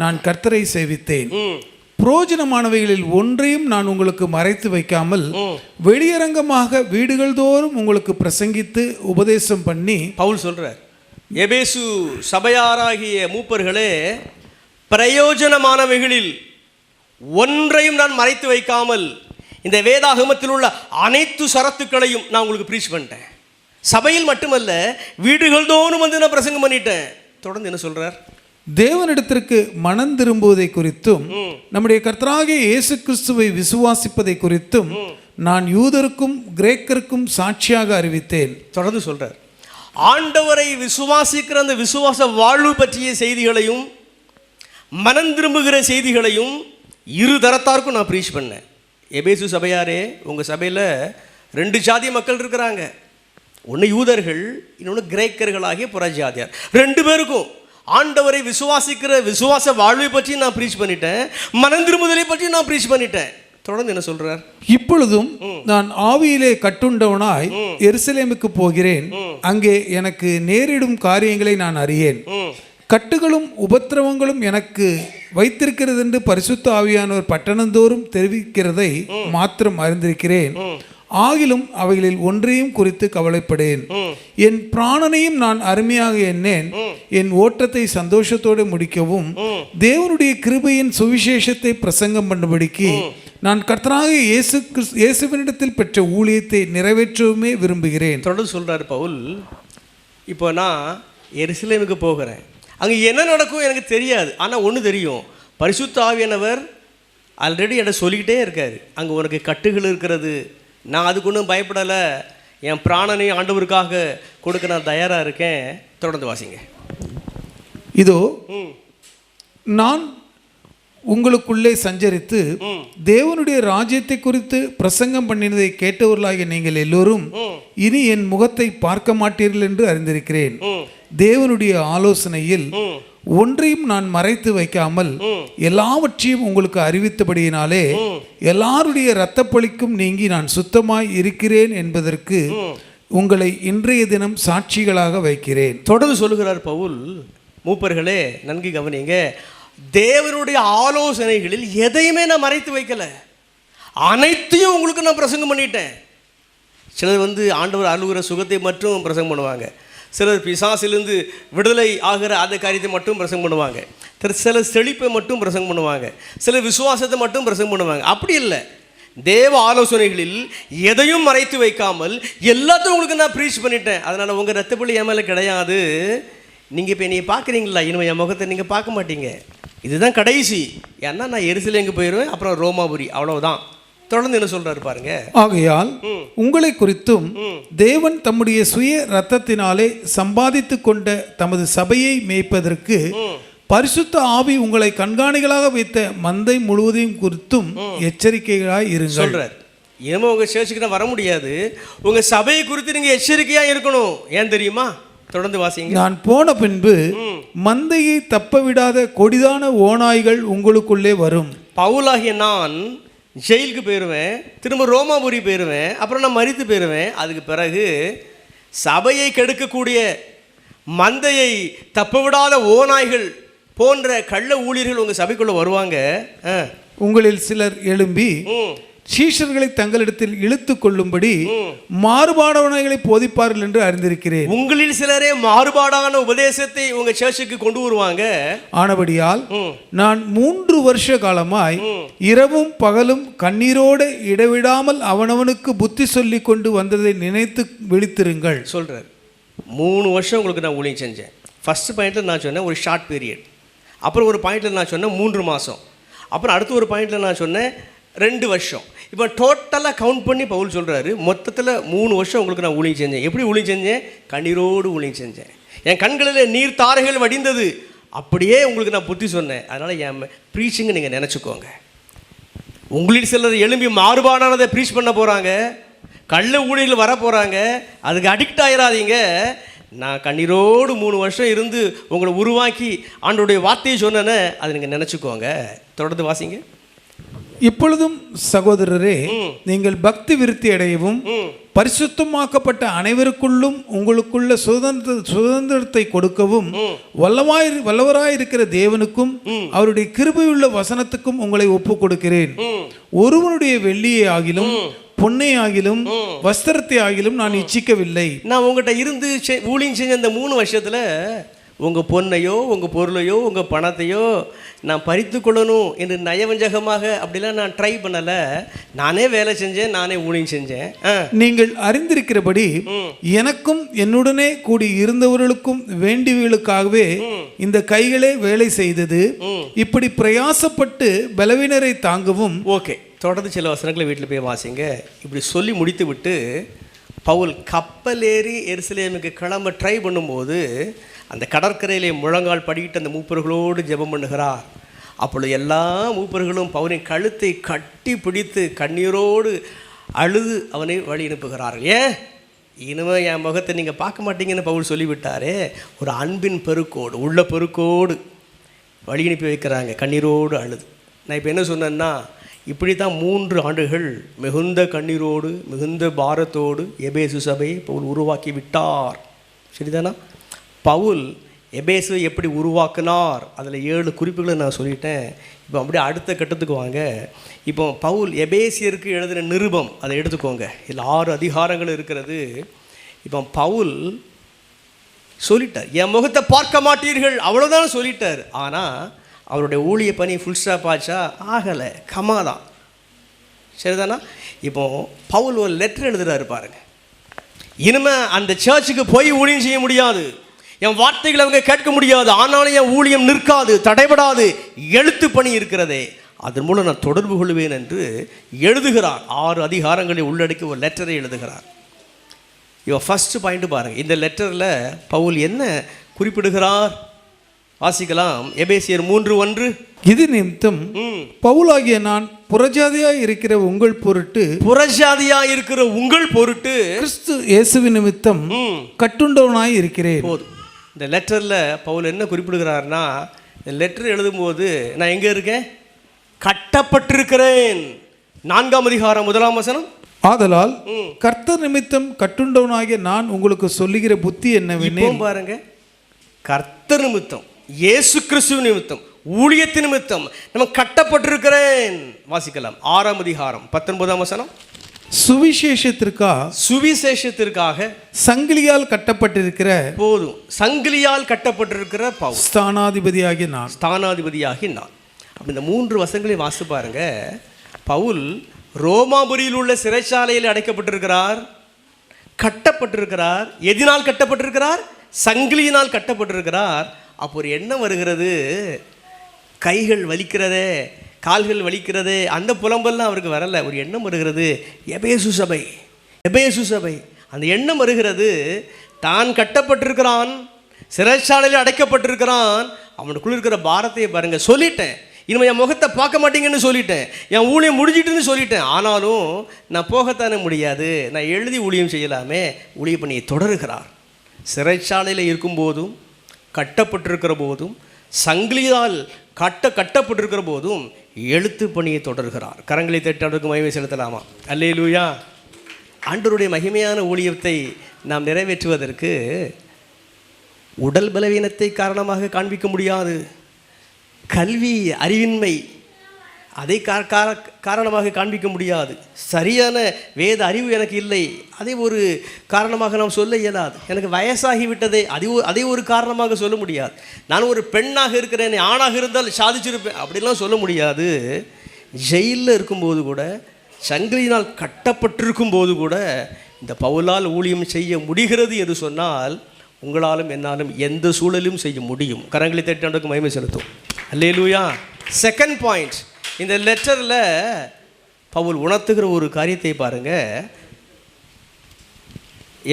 [SPEAKER 3] நான் கர்த்தரை சேவித்தேன். புரோஜனமானவைகளில் ஒன்றையும் நான் உங்களுக்கு மறைத்து வைக்காமல் வெளியரங்கமாக வீடுகள் தோறும் உங்களுக்கு பிரசங்கித்து உபதேசம் பண்ணி.
[SPEAKER 2] பவுல் சொல்றார், எபேசு சபையாராகிய மூப்பர்களே, பிரயோஜனமானவைகளில் ஒன்றையும் நான் மறைத்து வைக்காமல் இந்த வேதாகமத்தில் உள்ள அனைத்து சரத்துக்களையும் நான் உங்களுக்கு ப்ரீச் பண்ணிட்டேன். சபையில் மட்டுமல்ல, வீடுகள் தோறும் வந்து நான் பிரசங்கம் பண்ணிட்டேன். தொடர்ந்து என்ன சொல்றார்?
[SPEAKER 3] தேவனிடத்திற்கு மனம் திரும்புவதை குறித்தும் நம்முடைய கர்த்தராகிய இயேசு கிறிஸ்துவை விசுவாசிப்பதை குறித்தும் நான் யூதருக்கும் கிரேக்கருக்கும் சாட்சியாக அறிவித்தேன்.
[SPEAKER 2] தொடர்ந்து சொல்றார், ஆண்டவரை விசுவாசிக்கிற அந்த விசுவாச வாழ்வு பற்றிய செய்திகளையும் மனம் திரும்புகிற செய்திகளையும் இரு தரத்தாருக்கும் நான் ப்ரீச் பண்ணேன். எபேசு சபையாரே, உங்கள் சபையில் 2 ஜாதி மக்கள் இருக்கிறாங்க.
[SPEAKER 1] ஒன்று யூதர்கள், இன்னொன்று கிரேக்கர்களாகிய புறஜாதியார். ரெண்டு பேருக்கும் ஆண்டவரை விசுவாசிக்கிற விசுவாச வாழ்வை பற்றி நான் ப்ரீச் பண்ணிட்டேன், மனம் திரும்புதலை பற்றி நான் ப்ரீச் பண்ணிட்டேன். தொடர்ந்து என்ன சொல்றார்?
[SPEAKER 3] இப்பொழுதும் நான் ஆவியிலே கட்டுண்டவனாய் எருசலேமுக்கு போகிறேன். அங்கே எனக்கு நேரிடும் காரியங்களை நான் அறியேன். கட்டுகளும் உபத்திரவங்களும் எனக்கு வைத்திருக்கிறது என்று பரிசுத்த ஆவியானவர் பட்டணந்தோறும் தெரிவிக்கிறதை மாத்திரம் அறிந்திருக்கிறேன். ஆகிலும் அவைகளில் ஒன்றையும் குறித்து கவலைப்படேன். என் பிராணனையும் நான் அருமையாக எண்ணேன். என் ஓட்டத்தை சந்தோஷத்தோடு முடிக்கவும் தேவனுடைய கிருபையின் சுவிசேஷத்தை பிரசங்கம் பண்ணும்படிக்கு நான் கர்த்தராக இயேசுவினிடத்தில் பெற்ற ஊழியத்தை நிறைவேற்றவுமே விரும்புகிறேன்.
[SPEAKER 1] தொடர்ந்து சொல்றாரு பவுல், இப்போ நான் எருசலேமுக்கு போகிறேன். அங்கே என்ன நடக்கும் எனக்கு தெரியாது. ஆனால் ஒன்று தெரியும், பரிசுத்த ஆவியானவர் ஆல்ரெடி என்னை சொல்லிக்கிட்டே இருக்காரு, அங்கே உனக்கு கட்டுகள் இருக்கிறது. நான் அதுக்கு ஒன்றும் பயப்படலை. என் பிராணனை ஆண்டவருக்காக கொடுக்க நான் தயாராக இருக்கேன். தொடர்ந்து வாசிங்க.
[SPEAKER 3] இதோ நான் உங்களுக்குள்ளே சஞ்சரித்து தேவனுடைய ராஜ்யத்தை குறித்து பிரசங்கம் பண்ணினதை கேட்டவர்களாகிய நீங்கள் எல்லோரும் இனி என் முகத்தை பார்க்க மாட்டீர்கள் என்று அறிந்திருக்கிறேன். தேவனுடைய ஆலோசனையில் ஒன்றையும் நான் மறைத்து வைக்காமல் எல்லாவற்றையும் உங்களுக்கு அறிவித்தபடியினாலே எல்லாருடைய இரத்தப்பழிக்கும் நீங்கி நான் சுத்தமாய் இருக்கிறேன் என்பதற்கு உங்களை இன்றைய தினம் சாட்சிகளாக வைக்கிறேன்.
[SPEAKER 1] தொடர்ந்து சொல்லுகிறார் பவுல், மூப்பர்களே நன்கு கவனிங்க, தேவனுடைய ஆலோசனைகளில் எதையுமே நான் மறைத்து வைக்கல, அனைத்தையும் உங்களுக்கு நான் பிரசங்கம் பண்ணிட்டேன். சிலர் ஆண்டவர் அழுகிற சுகத்தை மட்டும் பிரசங்கம் பண்ணுவாங்க, சிலர் பிசாசிலிருந்து விடுதலை ஆகிற அந்த காரியத்தை மட்டும் பிரசங்கம் பண்ணுவாங்க, சிலர் செழிப்பை மட்டும் பிரசங்கம் பண்ணுவாங்க, சிலர் விசுவாசத்தை மட்டும் பிரசங்கம் பண்ணுவாங்க. அப்படி இல்லை, தேவ ஆலோசனைகளில் எதையும் மறைத்து வைக்காமல் எல்லாத்தையும் உங்களுக்கு நான் ப்ரீச் பண்ணிட்டேன். அதனால் உங்கள் ரத்தப்பள்ளி என் மேலே கிடையாது. நீங்கள் இப்போ என்னை பார்க்குறீங்களா, இனிமேல் என் முகத்தை நீங்கள் பார்க்க மாட்டீங்க. இதுதான் கடைசி. ஏன்னா நான் எருசலேமுக்கு போயிடுவேன், அப்புறம் ரோமாபுரி, அவ்வளவுதான். தொடர்ந்து என்ன சொல்றாரு பாருங்க.
[SPEAKER 3] ஆகையால் உங்களை குறித்தும் தேவன் தம்முடைய சுய இரத்தத்தினாலே சம்பாதித்து கொண்ட தமது சபையை மேய்ப்பதற்கு பரிசுத்த ஆவி உங்களை கண்காணிகளாக வைத்த மந்தை முழுவதையும் குறித்தும் எச்சரிக்கைகளாய் இருங்கள்
[SPEAKER 1] சொல்றார். இனிமே உங்க சேர்ச்சுக்கு வர முடியாது, உங்க சபையை குறித்து நீங்க எச்சரிக்கையா இருக்கணும். ஏன் தெரியுமா? தொடர்ந்து வாசிங்க.
[SPEAKER 3] நான் போன பின்பு மந்தையை தப்ப விடாத கொடிதான ஓநாய்கள் உங்களுக்குள்ளே வரும்.
[SPEAKER 1] பவுலாகிய நான் ஜெயிலுக்கு போயிடுவேன், திரும்ப ரோமாபுரி போயிடுவேன், அப்புறம் நான் மரித்து போயிடுவேன். அதுக்கு பிறகு சபையை கெடுக்கக்கூடிய மந்தையை தப்ப விடாத ஓநாய்கள் போன்ற கள்ள ஊழியர்கள் உங்கள் சபைக்குள்ளே வருவாங்க.
[SPEAKER 3] உங்களில் சிலர் எழும்பி சீஷர்களை தங்களிடத்தில் இழுத்து கொள்ளும்படி மாறுபாடானவைகளை போதிப்பார்கள் என்று அறிந்திருக்கிறேன்.
[SPEAKER 1] உங்களில் சிலரே மாறுபாடான உபதேசத்தை உங்க சர்ச்சுக்கு கொண்டு வருவாங்க.
[SPEAKER 3] ஆனபடியால் நான் 3 வருஷ காலமாய் இரவும் பகலும் கண்ணீரோடு இடைவிடாமல் அவனவனுக்கு புத்தி சொல்லி கொண்டு வந்ததை நினைத்து விழித்திருங்கள்
[SPEAKER 1] சொல்றார். 3 வருஷம் உங்களுக்கு நான் ஊழியம் செஞ்சேன். ஃபர்ஸ்ட் பாயிண்ட்ல நான் சொன்னேன் ஒரு ஷார்ட் பீரியட், அப்புறம் ஒரு பாயிண்ட்ல நான் சொன்னேன் 3 மாதம், அப்புறம் அடுத்த ஒரு பாயிண்ட்ல நான் சொன்னேன் 2 வருஷம். இப்போ டோட்டலாக கவுண்ட் பண்ணி பவுல் சொல்கிறாரு, மொத்தத்தில் 3 வருஷம் உங்களுக்கு நான் ஊழியம் செஞ்சேன். எப்படி ஊழியம் செஞ்சேன்? கண்ணீரோடு ஊழியம் செஞ்சேன். என் கண்களில் நீர் தாரைகள் வடிந்தது, அப்படியே உங்களுக்கு நான் புத்தி சொன்னேன். அதனால் என் ப்ரீச்சிங்கை நீங்கள் நினச்சிக்கோங்க. உங்களில் சிலர் எழும்பி மாறுபாடானதை ப்ரீச் பண்ண போகிறாங்க, கள்ள ஊழியர்கள் வர போகிறாங்க, அதுக்கு அடிக்ட் ஆகிடாதீங்க. நான் கண்ணீரோடு 3 வருஷம் இருந்து உங்களை உருவாக்கி ஆண்டோடைய வார்த்தையை சொன்னேன்னு அதை நீங்கள் நினச்சிக்கோங்க. தொடர்ந்து வாசிங்க.
[SPEAKER 3] இப்பொழுதும் சகோதரரே, நீங்கள் பக்தி விருத்தி அடையவும் பரிசுத்தமாக்கப்பட்ட அனைவருக்குள்ளும் உங்களுக்குள்ள சுதந்திரத்தை கொடுக்கவும் வல்லவராயிருக்கிற தேவனுக்கும் அவருடைய கிருபையுள்ள வசனத்துக்கும் உங்களை ஒப்பு கொடுக்கிறேன். ஒருவனுடைய வெள்ளியை ஆகிலும் பொன்னை ஆகிலும் வஸ்திரத்தை ஆகிலும் நான் இச்சிக்கவில்லை.
[SPEAKER 1] நான் உங்கள்கிட்ட இருந்து ஊழியம் செஞ்ச இந்த 3 வருஷத்துல உங்கள் பொண்ணையோ உங்கள் பொருளையோ உங்கள் பணத்தையோ நான் பறித்து கொள்ளணும் என்று நயவஞ்சகமாக அப்படிலாம் நான் ட்ரை பண்ணலை. நானே வேலை செஞ்சேன், நானே ஊழியம் செஞ்சேன்.
[SPEAKER 3] நீங்கள் அறிந்திருக்கிறபடி எனக்கும் என்னுடனே கூடி இருந்தவர்களுக்கும் வேண்டியவர்களுக்காகவே இந்த கைகளே வேலை செய்தது. இப்படி பிரயாசப்பட்டு பலவீனரை தாங்கவும்.
[SPEAKER 1] ஓகே, தொடர்ந்து சில வசனங்களை வீட்டில் போய் வாசிங்க. இப்படி சொல்லி முடித்து விட்டு பவுல் கப்பல் ஏறி எருசலேமுக்கு கிளம்ப ட்ரை பண்ணும்போது அந்த கடற்கரையிலே முழங்கால் படிக்கிட்டு அந்த மூப்பர்களோடு ஜெபம் பண்ணுகிறார். அப்பொழுது எல்லா மூப்பர்களும் பவுலின் கழுத்தை கட்டி பிடித்து கண்ணீரோடு அழுது அவனை வழி அனுப்புகிறார்கள். ஏன்?
[SPEAKER 2] இனிமேல் என் முகத்தை நீங்கள் பார்க்க மாட்டீங்கன்னு பவுல் சொல்லிவிட்டாரே, ஒரு அன்பின் பெருக்கோடு, உள்ள பெருக்கோடு வழி அனுப்பி வைக்கிறாங்க, கண்ணீரோடு அழுது. நான் இப்போ என்ன சொன்னேன்னா, இப்படி தான் 3 ஆண்டுகள் மிகுந்த கண்ணீரோடு மிகுந்த பாரத்தோடு எபேசு சபையை பவுல் உருவாக்கி விட்டார். சரிதானா? பவுல் எபேசு எப்படி உருவாக்கினார், அதில் 7 குறிப்புகளை நான் சொல்லிட்டேன். இப்போ அப்படியே அடுத்த கட்டத்துக்கு வாங்க. இப்போ பவுல் எபேசியருக்கு எழுதின நிருபம் அதை எடுத்துக்கோங்க. இதில் 6 அதிகாரங்கள் இருக்கிறது. இப்போ பவுல் சொல்லிட்டார், என் முகத்தை பார்க்க மாட்டீர்கள், அவ்வளோதான் சொல்லிட்டார். ஆனால் அவருடைய ஊழிய பணி ஃபுல் ஸ்டாப் ஆச்சா? ஆகலை, கமாதான். சரிதானா? இப்போ பவுல் ஒரு லெட்டர் எழுதுகிறாரு பாருங்க. இனிமேல் அந்த சர்ச்சுக்கு போய் ஊழியம் செய்ய முடியாது, என் வார்த்தைகளை அவங்க கேட்க முடியாது, ஆனாலும் என் ஊழியம் நிற்காது, தடைபடாது, எழுத்து பணி இருக்கிறதே, அதன் மூலம் நான் தொடர்பு கொள்வேன் என்று எழுதுகிறார். 6 அதிகாரங்களை உள்ளடக்கி ஒரு லெட்டரை எழுதுகிறார். இவ ஃபஸ்ட்டு பாயிண்ட் பாருங்கள். இந்த லெட்டரில் பவுல் என்ன குறிப்பிடுகிறார்? வாசிக்கலாம். எபேசியர் 3:1.
[SPEAKER 3] இது நிமித்தம் பவுலாகிய நான் புறஜாதியாய் இருக்கிற உங்கள் பொருட்டு,
[SPEAKER 2] புறஜாதியாய் இருக்கிற உங்கள் பொருட்டு
[SPEAKER 3] கிறிஸ்து இயேசுவின் நிமித்தம் கட்டுண்டவனாய் இருக்கிறேன்.
[SPEAKER 2] போதும். இந்த லெட்டரில் பவுல் என்ன குறிப்பிடுகிறார்னா, இந்த லெட்டர் எழுதும்போது நான் எங்கே இருக்கேன்? கட்டப்பட்டிருக்கிறேன். 4ஆம் அதிகாரம் 1ஆம் வசனம்.
[SPEAKER 3] ஆதலால் கர்த்தர் நிமித்தம் கட்டுண்டவனாகிய நான் உங்களுக்கு சொல்லுகிற புத்தி என்னவெனில்,
[SPEAKER 2] பாருங்க, கர்த்தர் நிமித்தம், இயேசு கிறிஸ்து நிமித்தம், ஊழியத்தின் நிமித்தம் நம்ம கட்டப்பட்டிருக்கிறேன். வாசிக்கலாம். 6ஆம் அதிகாரம் 19ஆம் வசனம். சுவிசேஷத்திற்காக
[SPEAKER 3] சங்கிலியால் கட்டப்பட்டிருக்கிற,
[SPEAKER 2] போதும், சங்கிலியால் கட்டப்பட்டிருக்கிற பவுல்,
[SPEAKER 3] ஸ்தானாதிபதியாகி நான்.
[SPEAKER 2] அப்ப இந்த 3 வசனங்களை வாசித்து பாருங்க. பவுல் ரோமாபுரியில் உள்ள சிறைச்சாலையில் அடைக்கப்பட்டிருக்கிறார், கட்டப்பட்டிருக்கிறார். எதினால் கட்டப்பட்டிருக்கிறார்? சங்கிலியினால் கட்டப்பட்டிருக்கிறார். அப்போ ஒரு எண்ணம் வருகிறது, கைகள் வலிக்கிறதே, கால்கள் வலிக்கிறதே, அந்த புலம்பெல்லாம் அவருக்கு வரல. ஒரு எண்ணம் வருகிறது, எபேசு சபை. அந்த எண்ணம் வருகிறது, தான் கட்டப்பட்டிருக்கிறான், சிறைச்சாலையில் அடைக்கப்பட்டிருக்கிறான், அவனுக்குள்ள இருக்கிற பாரத்தையை பாருங்க. சொல்லிட்டேன், இனிமேல் என் முகத்தை பார்க்க மாட்டீங்கன்னு சொல்லிட்டேன், என் ஊழியம் முடிஞ்சிட்டுன்னு சொல்லிட்டேன். ஆனாலும் நான் போகத்தானே முடியாது, நான் எழுதி ஊழியம் செய்யலாமே. ஊழிய பணியை தொடருகிறார். சிறைச்சாலையில் இருக்கும்போதும், கட்டப்பட்டிருக்கிற போதும், சங்கிலியால் கட்டப்பட்டிருக்கிற போதும் எழுத்து பணியை தொடர்கிறார். கரங்களை தட்டி மகிமை செலுத்தலாமா? அல்லேலூயா. ஆண்டவருடைய மகிமையான ஊழியத்தை நாம் நிறைவேற்றுவதற்கு உடல் பலவீனத்தை காரணமாக காண்பிக்க முடியாது. கல்வி அறிவின்மை அதை காரணமாக காண்பிக்க முடியாது. சரியான வேத அறிவு எனக்கு இல்லை, அதை ஒரு காரணமாக நாம் சொல்ல இயலாது. எனக்கு வயசாகிவிட்டதே, அதை ஒரு காரணமாக சொல்ல முடியாது. நான் ஒரு பெண்ணாக இருக்கிறேன், ஆணாக இருந்தால் சாதிச்சிருப்பேன், அப்படிலாம் சொல்ல முடியாது. ஜெயிலில் இருக்கும்போது கூட, சங்கிலியினால் கட்டப்பட்டிருக்கும் போது கூட இந்த பவுலால் ஊழியம் செய்ய முடிகிறது என்று சொன்னால், உங்களாலும் என்னாலும் எந்த சூழலும் செய்ய முடியும். கரங்களை தட்டி ஆண்டவருக்கு மகிமை செலுத்தும். அல்லேலூயா. செகண்ட் பாயிண்ட், இந்த லெட்டரில் பவுல் உணர்த்துகிற ஒரு காரியத்தை பாருங்க.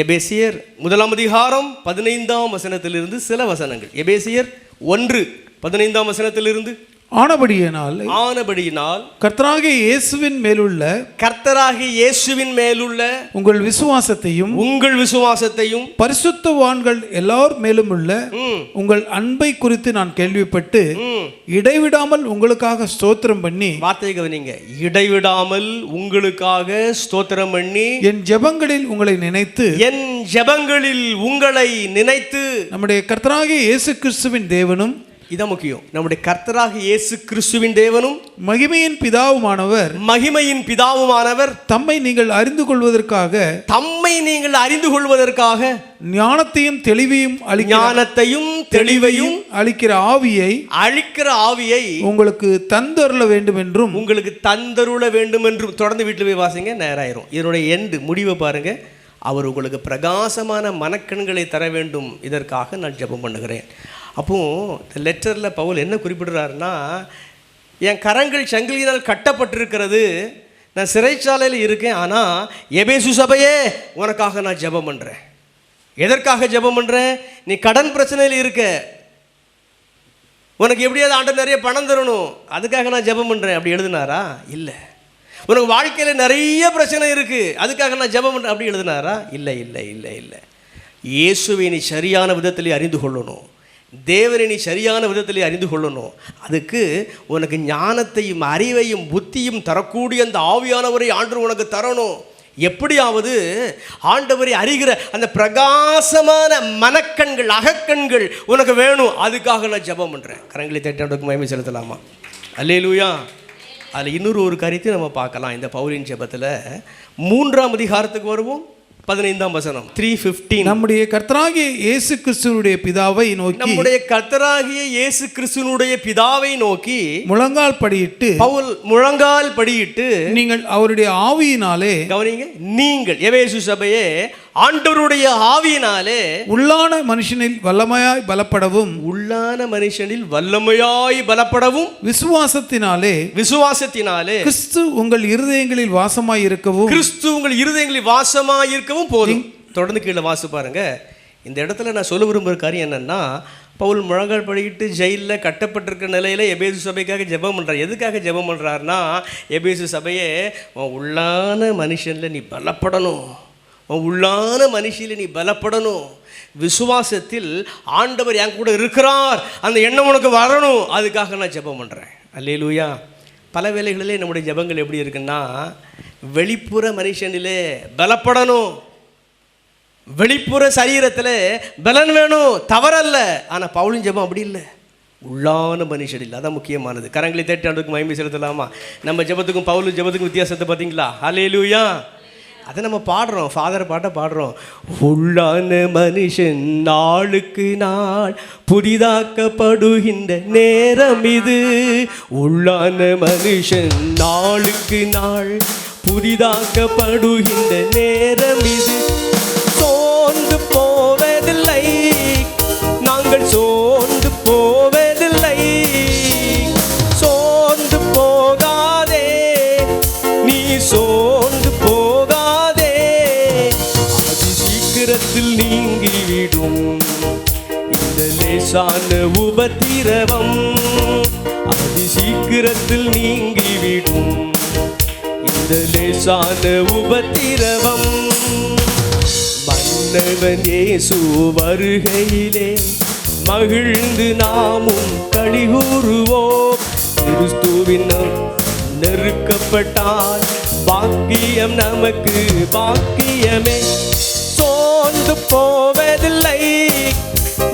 [SPEAKER 2] எபேசியர் 1ஆம் அதிகாரம் 15ஆம் வசனத்திலிருந்து சில வசனங்கள். எபேசியர் 1:15ஆம் வசனத்திலிருந்து. ஆனபடியினால்
[SPEAKER 3] கர்த்தராகிய இயேசுவின் மேலுள்ள உங்கள் விசுவாசத்தையும் பரிசுத்தவான்கள் எல்லார் மேலும் உள்ள உங்கள் அன்பை குறித்து நான் கேள்விப்பட்டு இடைவிடாமல் உங்களுக்காக ஸ்தோத்திரம் பண்ணி,
[SPEAKER 2] வார்த்தை கவனிங்க, இடைவிடாமல் உங்களுக்காக ஸ்தோத்திரம் பண்ணி
[SPEAKER 3] என் ஜெபங்களில் உங்களை நினைத்து நம்முடைய கர்த்தராகிய இயேசு கிறிஸ்துவின் தேவனும்,
[SPEAKER 2] இதான் முக்கியம், நம்முடைய கர்த்தராகிய இயேசு கிறிஸ்துவின் தேவனும்
[SPEAKER 3] மகிமையின் பிதாவுமானவர்
[SPEAKER 2] தம்மை நீங்கள் அறிந்து கொள்வதற்காக
[SPEAKER 3] ஞானத்தையும் தெளிவையும் அளிக்கிற ஆவியை உங்களுக்கு தந்தருள வேண்டும் என்றும்
[SPEAKER 2] தொடர்ந்து வீட்டில் போய் வாசிங்க, நேராயிரும். இதனுடைய எண்டு முடிவை பாருங்க. அவர் உங்களுக்கு பிரகாசமான மனக்கண்களை தர வேண்டும், இதற்காக நான் ஜெபம் பண்ணுகிறேன். அப்போது இந்த லெட்டரில் பவுல் என்ன குறிப்பிடுறாருன்னா, என் கரங்கள் சங்கிலியினால் கட்டப்பட்டிருக்கிறது, நான் சிறைச்சாலையில் இருக்கேன், ஆனால் எபேசு சபையே உனக்காக நான் ஜெபம் பண்ணுறேன். எதற்காக ஜெபம் பண்ணுறேன்? நீ கடன் பிரச்சனையில் இருக்க, உனக்கு எப்படியாவது ஆண்டவர் நிறைய பணம் தரணும், அதுக்காக நான் ஜெபம் பண்ணுறேன். அப்படி எழுதினாரா? இல்லை. உனக்கு வாழ்க்கையில் நிறைய பிரச்சனை இருக்குது, அதுக்காக நான் ஜெபம் பண்ணுறேன் அப்படி எழுதினாரா? இல்லை இல்லை இல்லை இல்லை. இயேசுவை நீ சரியான விதத்திலே அறிந்து கொள்ளணும், தேவனை நீ சரியான விதத்திலே அறிந்து கொள்ளணும். அதுக்கு உனக்கு ஞானத்தையும் அறிவையும் புத்தியும் தரக்கூடிய அந்த ஆவியானவரை ஆண்டவர் உனக்கு தரணும். எப்படியாவது ஆண்டவரை அறிகிற அந்த பிரகாசமான மனக்கண்கள், அகக்கண்கள் உனக்கு வேணும். அதுக்காக நான் ஜெபம் பண்ணுறேன். கரங்களை தட்டி ஆண்டவருக்கு மகிமை செலுத்தலாமா? அல்லேலூயா. அதில் இன்னொரு காரியத்தை நம்ம பார்க்கலாம். இந்த பவுலின் ஜெபத்தில் 3ஆம் அதிகாரத்துக்கு வருவோம். 15ஆம் வசனம் 3:15.
[SPEAKER 3] நம்முடைய கர்த்தராகிய இயேசு கிறிஸ்துவுடைய பிதாவை நோக்கி,
[SPEAKER 2] நம்முடைய கர்த்தராகிய இயேசு கிறிஸ்துவினுடைய பிதாவை நோக்கி
[SPEAKER 3] முழங்கால் படியிட்டு,
[SPEAKER 2] பவுல் முழங்கால் படியிட்டு,
[SPEAKER 3] நீங்கள் அவருடைய ஆவியினாலே,
[SPEAKER 2] கவனிங்க, நீங்கள் எபேசு சபையே ஆண்டவருடைய ஆவியினாலே
[SPEAKER 3] உள்ளான மனுஷனில் வல்லமையாய் பலப்படவும்,
[SPEAKER 2] உள்ளான மனுஷனில் வல்லமையாய் பலப்படவும்,
[SPEAKER 3] விசுவாசத்தினாலே
[SPEAKER 2] கிறிஸ்து
[SPEAKER 3] உங்கள் இருதயங்களில் வாசமாய் இருக்கவும்,
[SPEAKER 2] கிறிஸ்து உங்கள் இருதயங்களில் வாசமாய் இருக்கவும் போதும். தொடர்ந்து கீழே வாசி பாருங்க. இந்த இடத்துல நான் சொல்ல விரும்புகிற காரியம் என்னன்னா, பவுல் முழங்கால் படிக்கிட்டு ஜெயிலில் கட்டப்பட்டிருக்கிற நிலையில் எபேசு சபைக்காக ஜெபம் பண்ணுறார். எதுக்காக ஜெபம் பண்ணுறாருன்னா, எபேசு சபையே உள்ளான மனுஷனில் நீ பலப்படணும், உள்ளான மனுஷியில் நீ பலப்படணும், விசுவாசத்தில் ஆண்டவர் என் கூட இருக்கிறார் அந்த எண்ணம் உனக்கு வரணும். அதுக்காக நான் ஜெபம் பண்ணுறேன். அல்லேலூயா. பல வேளைகளிலே நம்முடைய ஜெபங்கள் எப்படி இருக்குன்னா, வெளிப்புற மனுஷனிலே பலப்படணும், வெளிப்புற சரீரத்தில் பலன் வேணும், தவறல்ல. ஆனால் பவுலின் ஜெபம் அப்படி இல்லை, உள்ளான மனுஷன் இல்லை. அதான் முக்கியமானது. கரங்களை தட்டி ஆண்டவருக்கு மகிமை செலுத்தலாமா? நம்ம ஜெபத்துக்கும் பவுலின் ஜெபத்துக்கும் வித்தியாசத்தை பார்த்தீங்களா? அல்லேலூயா. அதை நம்ம பாடுறோம், ஃபாதர் பாட்டை பாடுறோம். உள்ளான மனுஷன் நாளுக்கு நாள் புதிதாக்கப்படுகின்ற நேரம் இது. உள்ளான மனுஷன் நாளுக்கு நாள் புதிதாக்கப்படுகின்ற நேரம் இது. சோர்ந்து போவதில்லை, நாங்கள் சோர்ந்து போவதில்லை. சோர்ந்து போகாதே, நீ சோர்ந்து போகாதே, அது சீக்கிரத்தில் நீங்கிவிடும் இந்த லேசான உபத்திரவம். அது சீக்கிரத்தில் நீங்கிவிடும் இந்த லேசான உபத்திரவம். மன்னவன் இயேசு வருகையிலே மகிழ்ந்து நாமும் களிகூறுவோம். கிறிஸ்துவின் நெருக்கப்பட்டால் பாக்கியம் நமக்கு பாக்கியமே. சோர்ந்து போவதில்லை,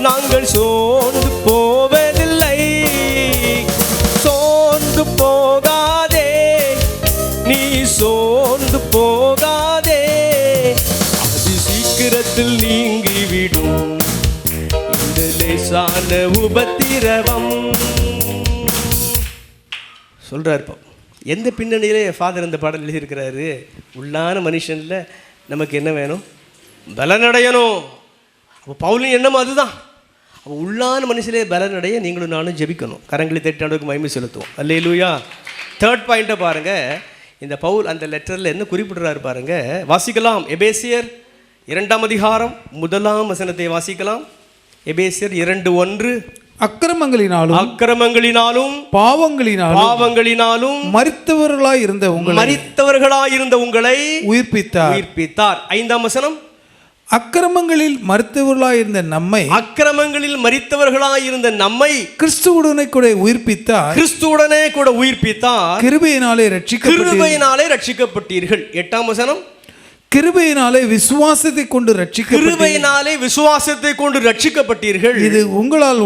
[SPEAKER 2] நாங்கள் சோர்ந்து போவதில்லை. சோர்ந்து போகாதே, நீ சோர்ந்து போகாதே, அது சீக்கிரத்தில் நீங்கிவிடும் இந்த லேசான உபத்திரவம். சொல்கிறார். இப்போ எந்த பின்னணியிலே ஃபாதர் இந்த பாடல் எழுதியிருக்கிறாரு? உள்ளான மனுஷனில் நமக்கு என்ன வேணும்? பலனடையணும். அப்போ பவுலின் எண்ணம் அதுதான். அப்போ உள்ளான மனுஷனே பலனடைய நீங்களும் நானும் ஜெபிக்கணும். கரங்களை தட்டி ஆண்டவருக்கு மகிமை செலுத்துவோம். அல்லேலூயா. 3rd பாயிண்ட்டை பாருங்கள். இந்த பவுல் அந்த லெட்டரில் என்ன குறிப்பிடுறாரு பாருங்கள். வாசிக்கலாம். எபேசியர் 2ஆம் அதிகாரம் 1ஆம் வசனத்தை வாசிக்கலாம். எபேசியர் 2:1.
[SPEAKER 3] அக்கிரமங்களினாலும் பாவங்களினாலும் மரித்தவர்களாய் இருந்த உங்களை உயிர்ப்பித்தார்.
[SPEAKER 2] 5ஆம் வசனம்.
[SPEAKER 3] அக்கிரமங்களில் மரித்தவர்களாய் இருந்த நம்மை கிறிஸ்துவுடனே கூட உயிர்ப்பித்தார். கிருபையினாலே ரட்சிக்கப்பட்டீர்கள். 8ஆம் வசனம். கிருபையினாலே விசுவாசத்தை கொண்டு ரட்சிக்கப்பட்டீர்கள். இது உங்களால்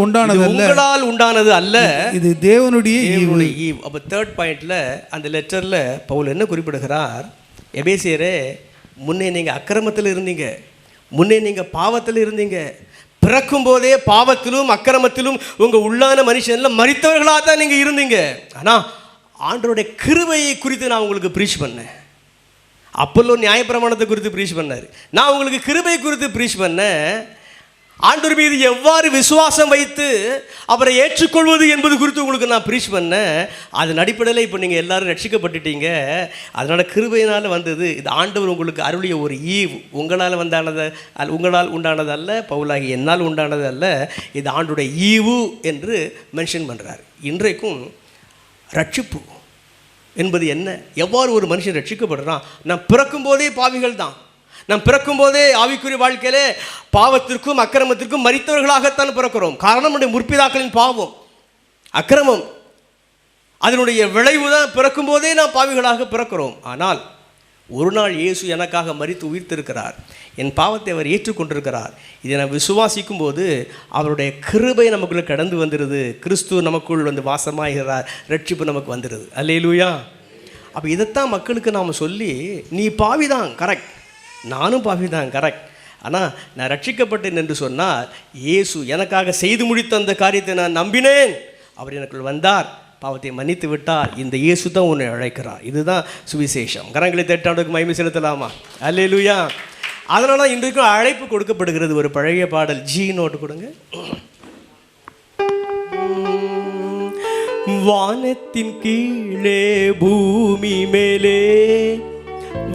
[SPEAKER 3] உண்டானது அல்ல, இது தேவனுடைய ஈவு.
[SPEAKER 2] அப்போ 3rd பாயிண்ட்ல அந்த லெட்டர்ல பவுல் என்ன குறிப்பிடுகிறார்? எபேசியரே, முன்னே நீங்க அக்கிரமத்தில் இருந்தீங்க, முன்னே நீங்க பாவத்தில் இருந்தீங்க. பிறக்கும் போதே பாவத்திலும் அக்கிரமத்திலும் உங்க உள்ளான மனுஷன்ல மரித்தவர்களாக தான் நீங்க இருந்தீங்க. ஆனா ஆண்டவருடைய கிருபையை குறித்து நான் உங்களுக்கு ப்ரீச் பண்ணேன். அப்பல்லோ நியாயப்பிரமாணத்தை குறித்து ப்ரீச் பண்ணார், நான் உங்களுக்கு கிருபை குறித்து ப்ரீச் பண்ணேன். ஆண்டவர் மீது எவ்வாறு விசுவாசம் வைத்து அவரை ஏற்றுக்கொள்வது என்பது குறித்து உங்களுக்கு நான் ப்ரீச் பண்ணேன். அதன் அடிப்படையில் இப்போ நீங்கள் எல்லாரும் ரட்சிக்கப்பட்டுட்டீங்க. அதனால் கிருபையினால் வந்தது. இது ஆண்டவர் உங்களுக்கு அருளிய ஒரு ஈவு. உங்களால் உண்டானது அல்ல, பவுலாகி என்னால் உண்டானது அல்ல, இது ஆண்டுடைய ஈவு என்று மென்ஷன் பண்ணுறார். இன்றைக்கும் ரட்சிப்பு
[SPEAKER 1] என்பது என்ன? எவ்வாறு ஒரு மனுஷன் ரட்சிக்கப்படுறான்? நாம் பிறக்கும்போதே பாவிகள் தான். நாம் பிறக்கும்போதே ஆவிக்குரிய வாழ்க்கையிலே பாவத்திற்கும் அக்கிரமத்திற்கும் மரித்தவர்களாகத்தான் பிறக்கிறோம். காரணம் நம்முடைய முற்பிதாக்களின் பாவம், அக்கிரமம். அதனுடைய விளைவு தான் பிறக்கும்போதே நாம் பாவிகளாக பிறக்கிறோம். ஆனால் ஒரு நாள் இயேசு எனக்காக மரித்து உயிர்த்திருக்கிறார். என் பாவத்தை அவர் ஏற்றுக்கொண்டிருக்கிறார். இதை நான் விசுவாசிக்கும் போது அவருடைய கிருபை நமக்குள்ளே கடந்து வந்துடுது. கிறிஸ்து நமக்குள் வந்து வாசமாகிறார். ரட்சிப்பு நமக்கு வந்துடுது. அல்லேலூயா. அப்போ இதைத்தான் மக்களுக்கு நாம் சொல்லி, நீ பாவிதான், கரெக்ட், நானும் பாவிதான், கரெக்ட், ஆனால் நான் ரட்சிக்கப்பட்டேன் என்று சொன்னால் இயேசு எனக்காக செய்து முடித்த அந்த காரியத்தை நான் நம்பினேன். அவர் எனக்குள் வந்தார், பாவத்தை மன்னித்து விட்டார். இந்த இயேசு தான் உன்னை அழைக்கிறார். இதுதான் சுவிசேஷம். கரங்களை தட்டாண்டுக்கு மகிமை செலுத்தலாமா? அல்லேலூயா. அதனால இன்றைக்கும் அழைப்பு கொடுக்கப்படுகிறது. ஒரு பழைய பாடல், ஜி நோட்டு கொடுங்க. வானத்தின் கீழே பூமி மேலே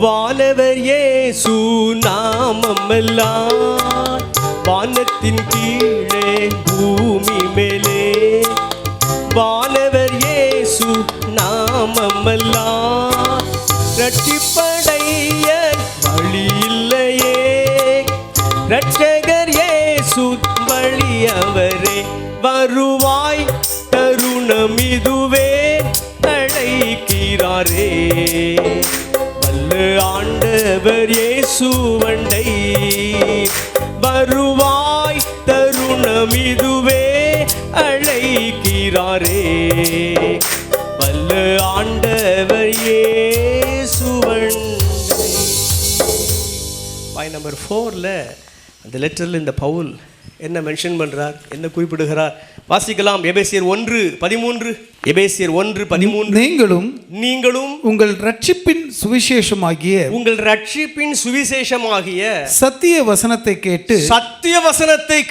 [SPEAKER 1] வானவர் இயேசு நாமமெல்லாம். வானத்தின் கீழே பூமி மேலே வானவர் இயேசு நாமமெல்லாம். ரட்சிப்படைய வழி இல்லையே, ரட்சகர் இயேசு வழி அவரே. வருவாய் தருணம் இதுவே அழைக்கிறாரே. வல்ல ஆண்டவர் இயேசு வண்டை வருவாய் தருணம் இதுவே அழைக்கிறாரே. வல்ல ஆண்டவர் இயேசு வண்டை. பாயிண்ட் நம்பர் 4ல் அந்த லெட்டரில் இந்த பவுல் என்ன மென்ஷன் பண்ணுறார், என்ன குறிப்பிடுகிறார்? வாசிக்கலாம். எபேசியர் 1:13. எபேசியர் 1:13. நீங்களும் உங்கள் ரட்சிப்பின் சுவிசேஷமாகிய
[SPEAKER 3] சத்திய வசனத்தை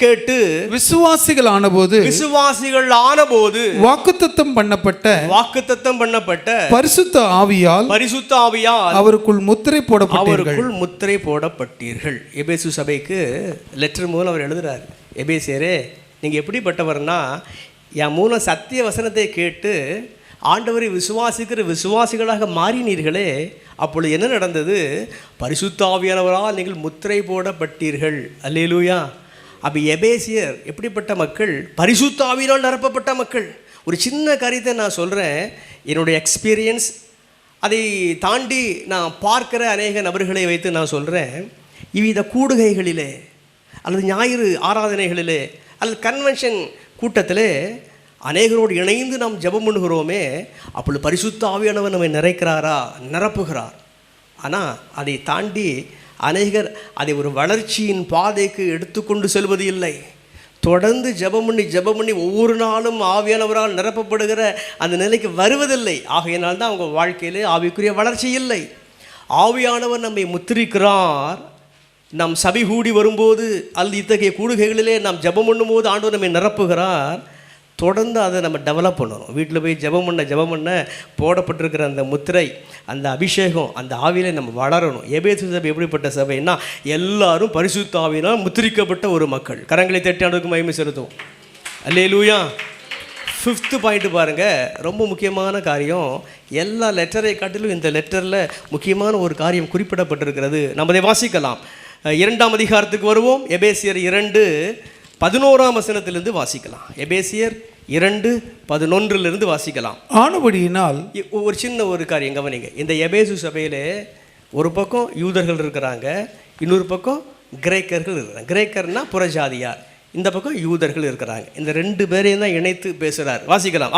[SPEAKER 1] கேட்டு
[SPEAKER 3] விசுவாசிகள் ஆனபோது வாக்குத்தத்தம் பண்ணப்பட்ட பரிசுத்த ஆவியால் அவருக்குள் முத்திரை
[SPEAKER 1] போடப்பட்டீர்கள். எபேசு சபைக்கு லெட்டர் மூலம் அவர் எழுதுறார். எபேசியரே, நீங்கள் எப்படிப்பட்டவர்னா, என் மூலம் சத்திய வசனத்தை கேட்டு ஆண்டவரை விசுவாசிக்கிற விசுவாசிகளாக மாறினீர்களே. அப்பொழுது என்ன நடந்தது? பரிசுத்த ஆவியானவரால் நீங்கள் முத்திரை போடப்பட்டீர்கள். அல்லேலூயா. அப்போ எபேசியர் எப்படிப்பட்ட மக்கள்? பரிசுத்த ஆவியால் நிரப்பப்பட்ட மக்கள். ஒரு சின்ன காரியத்தை நான் சொல்கிறேன், என்னுடைய எக்ஸ்பீரியன்ஸ், அதை தாண்டி நான் பார்க்கிற அநேக நபர்களை வைத்து நான் சொல்கிறேன். இவ்வித கூடுகைகளிலே அல்லது ஞாயிறு ஆராதனைகளிலே அல்லது கன்வென்ஷன் கூட்டத்திலே அநேகரோடு இணைந்து நாம் ஜெபம் பண்ணுகிறோமே, அப்பொழுது பரிசுத்த ஆவியானவர் நம்மை நிறைக்கிறாரா, நிரப்புகிறார். ஆனால் அதை தாண்டி அநேகர் அதை ஒரு வளர்ச்சியின் பாதைக்கு எடுத்துக்கொண்டு செல்வது இல்லை. தொடர்ந்து ஜெபம் பண்ணி ஒவ்வொரு நாளும் ஆவியானவரால் நிரப்பப்படுகிற அந்த நிலைக்கு வருவதில்லை. ஆகையினால்தான் அவங்க வாழ்க்கையிலே ஆவிக்குரிய வளர்ச்சி இல்லை. ஆவியானவர் நம்மை முத்திரிக்கிறார். நாம் சபை கூடி வரும்போது அல்லது இத்தகைய கூடுகைகளிலே நாம் ஜெபம் பண்ணும்போது ஆண்டவர் நம்மை நிரப்புகிறார். தொடர்ந்து அதை நம்ம டெவலப் பண்ணணும். வீட்டில் போய் ஜெபம் பண்ண போடப்பட்டிருக்கிற அந்த முத்திரை, அந்த அபிஷேகம், அந்த ஆவியிலே நம்ம வளரணும். எபேசு சபை எப்படிப்பட்ட சபைன்னா, எல்லாரும் பரிசுத்த ஆவியினால் முத்திரிக்கப்பட்ட ஒரு மக்கள். கரங்களை தட்டி ஆண்டவருக்கு மகிமை செலுத்துவோம். அல்லேலூயா. 5th பாயிண்ட் பாருங்கள், ரொம்ப முக்கியமான காரியம். எல்லா லெட்டரை காட்டிலும் இந்த லெட்டரில் முக்கியமான ஒரு காரியம் குறிப்பிடப்பட்டிருக்கிறது. நம்ம அதை வாசிக்கலாம். 2ஆம் அதிகாரத்துக்கு வருவோம். எபேசியர் 2:11 வாசிக்கலாம். எபேசியர் 2:11 வாசிக்கலாம்.
[SPEAKER 3] ஆனபடியினால்
[SPEAKER 1] ஒரு சின்ன ஒரு காரியம் கவனிங்க. இந்த எபேசு சபையில் ஒரு பக்கம் யூதர்கள் இருக்கிறாங்க, இன்னொரு பக்கம் கிரேக்கர்கள் இருக்கிறாங்க. கிரேக்கர்னா புறஜாதியார், இந்த பக்கம் யூதர்கள் இருக்கிறாங்க. இந்த 2 பேரையும் தான் இணைத்து பேசுகிறார். வாசிக்கலாம்.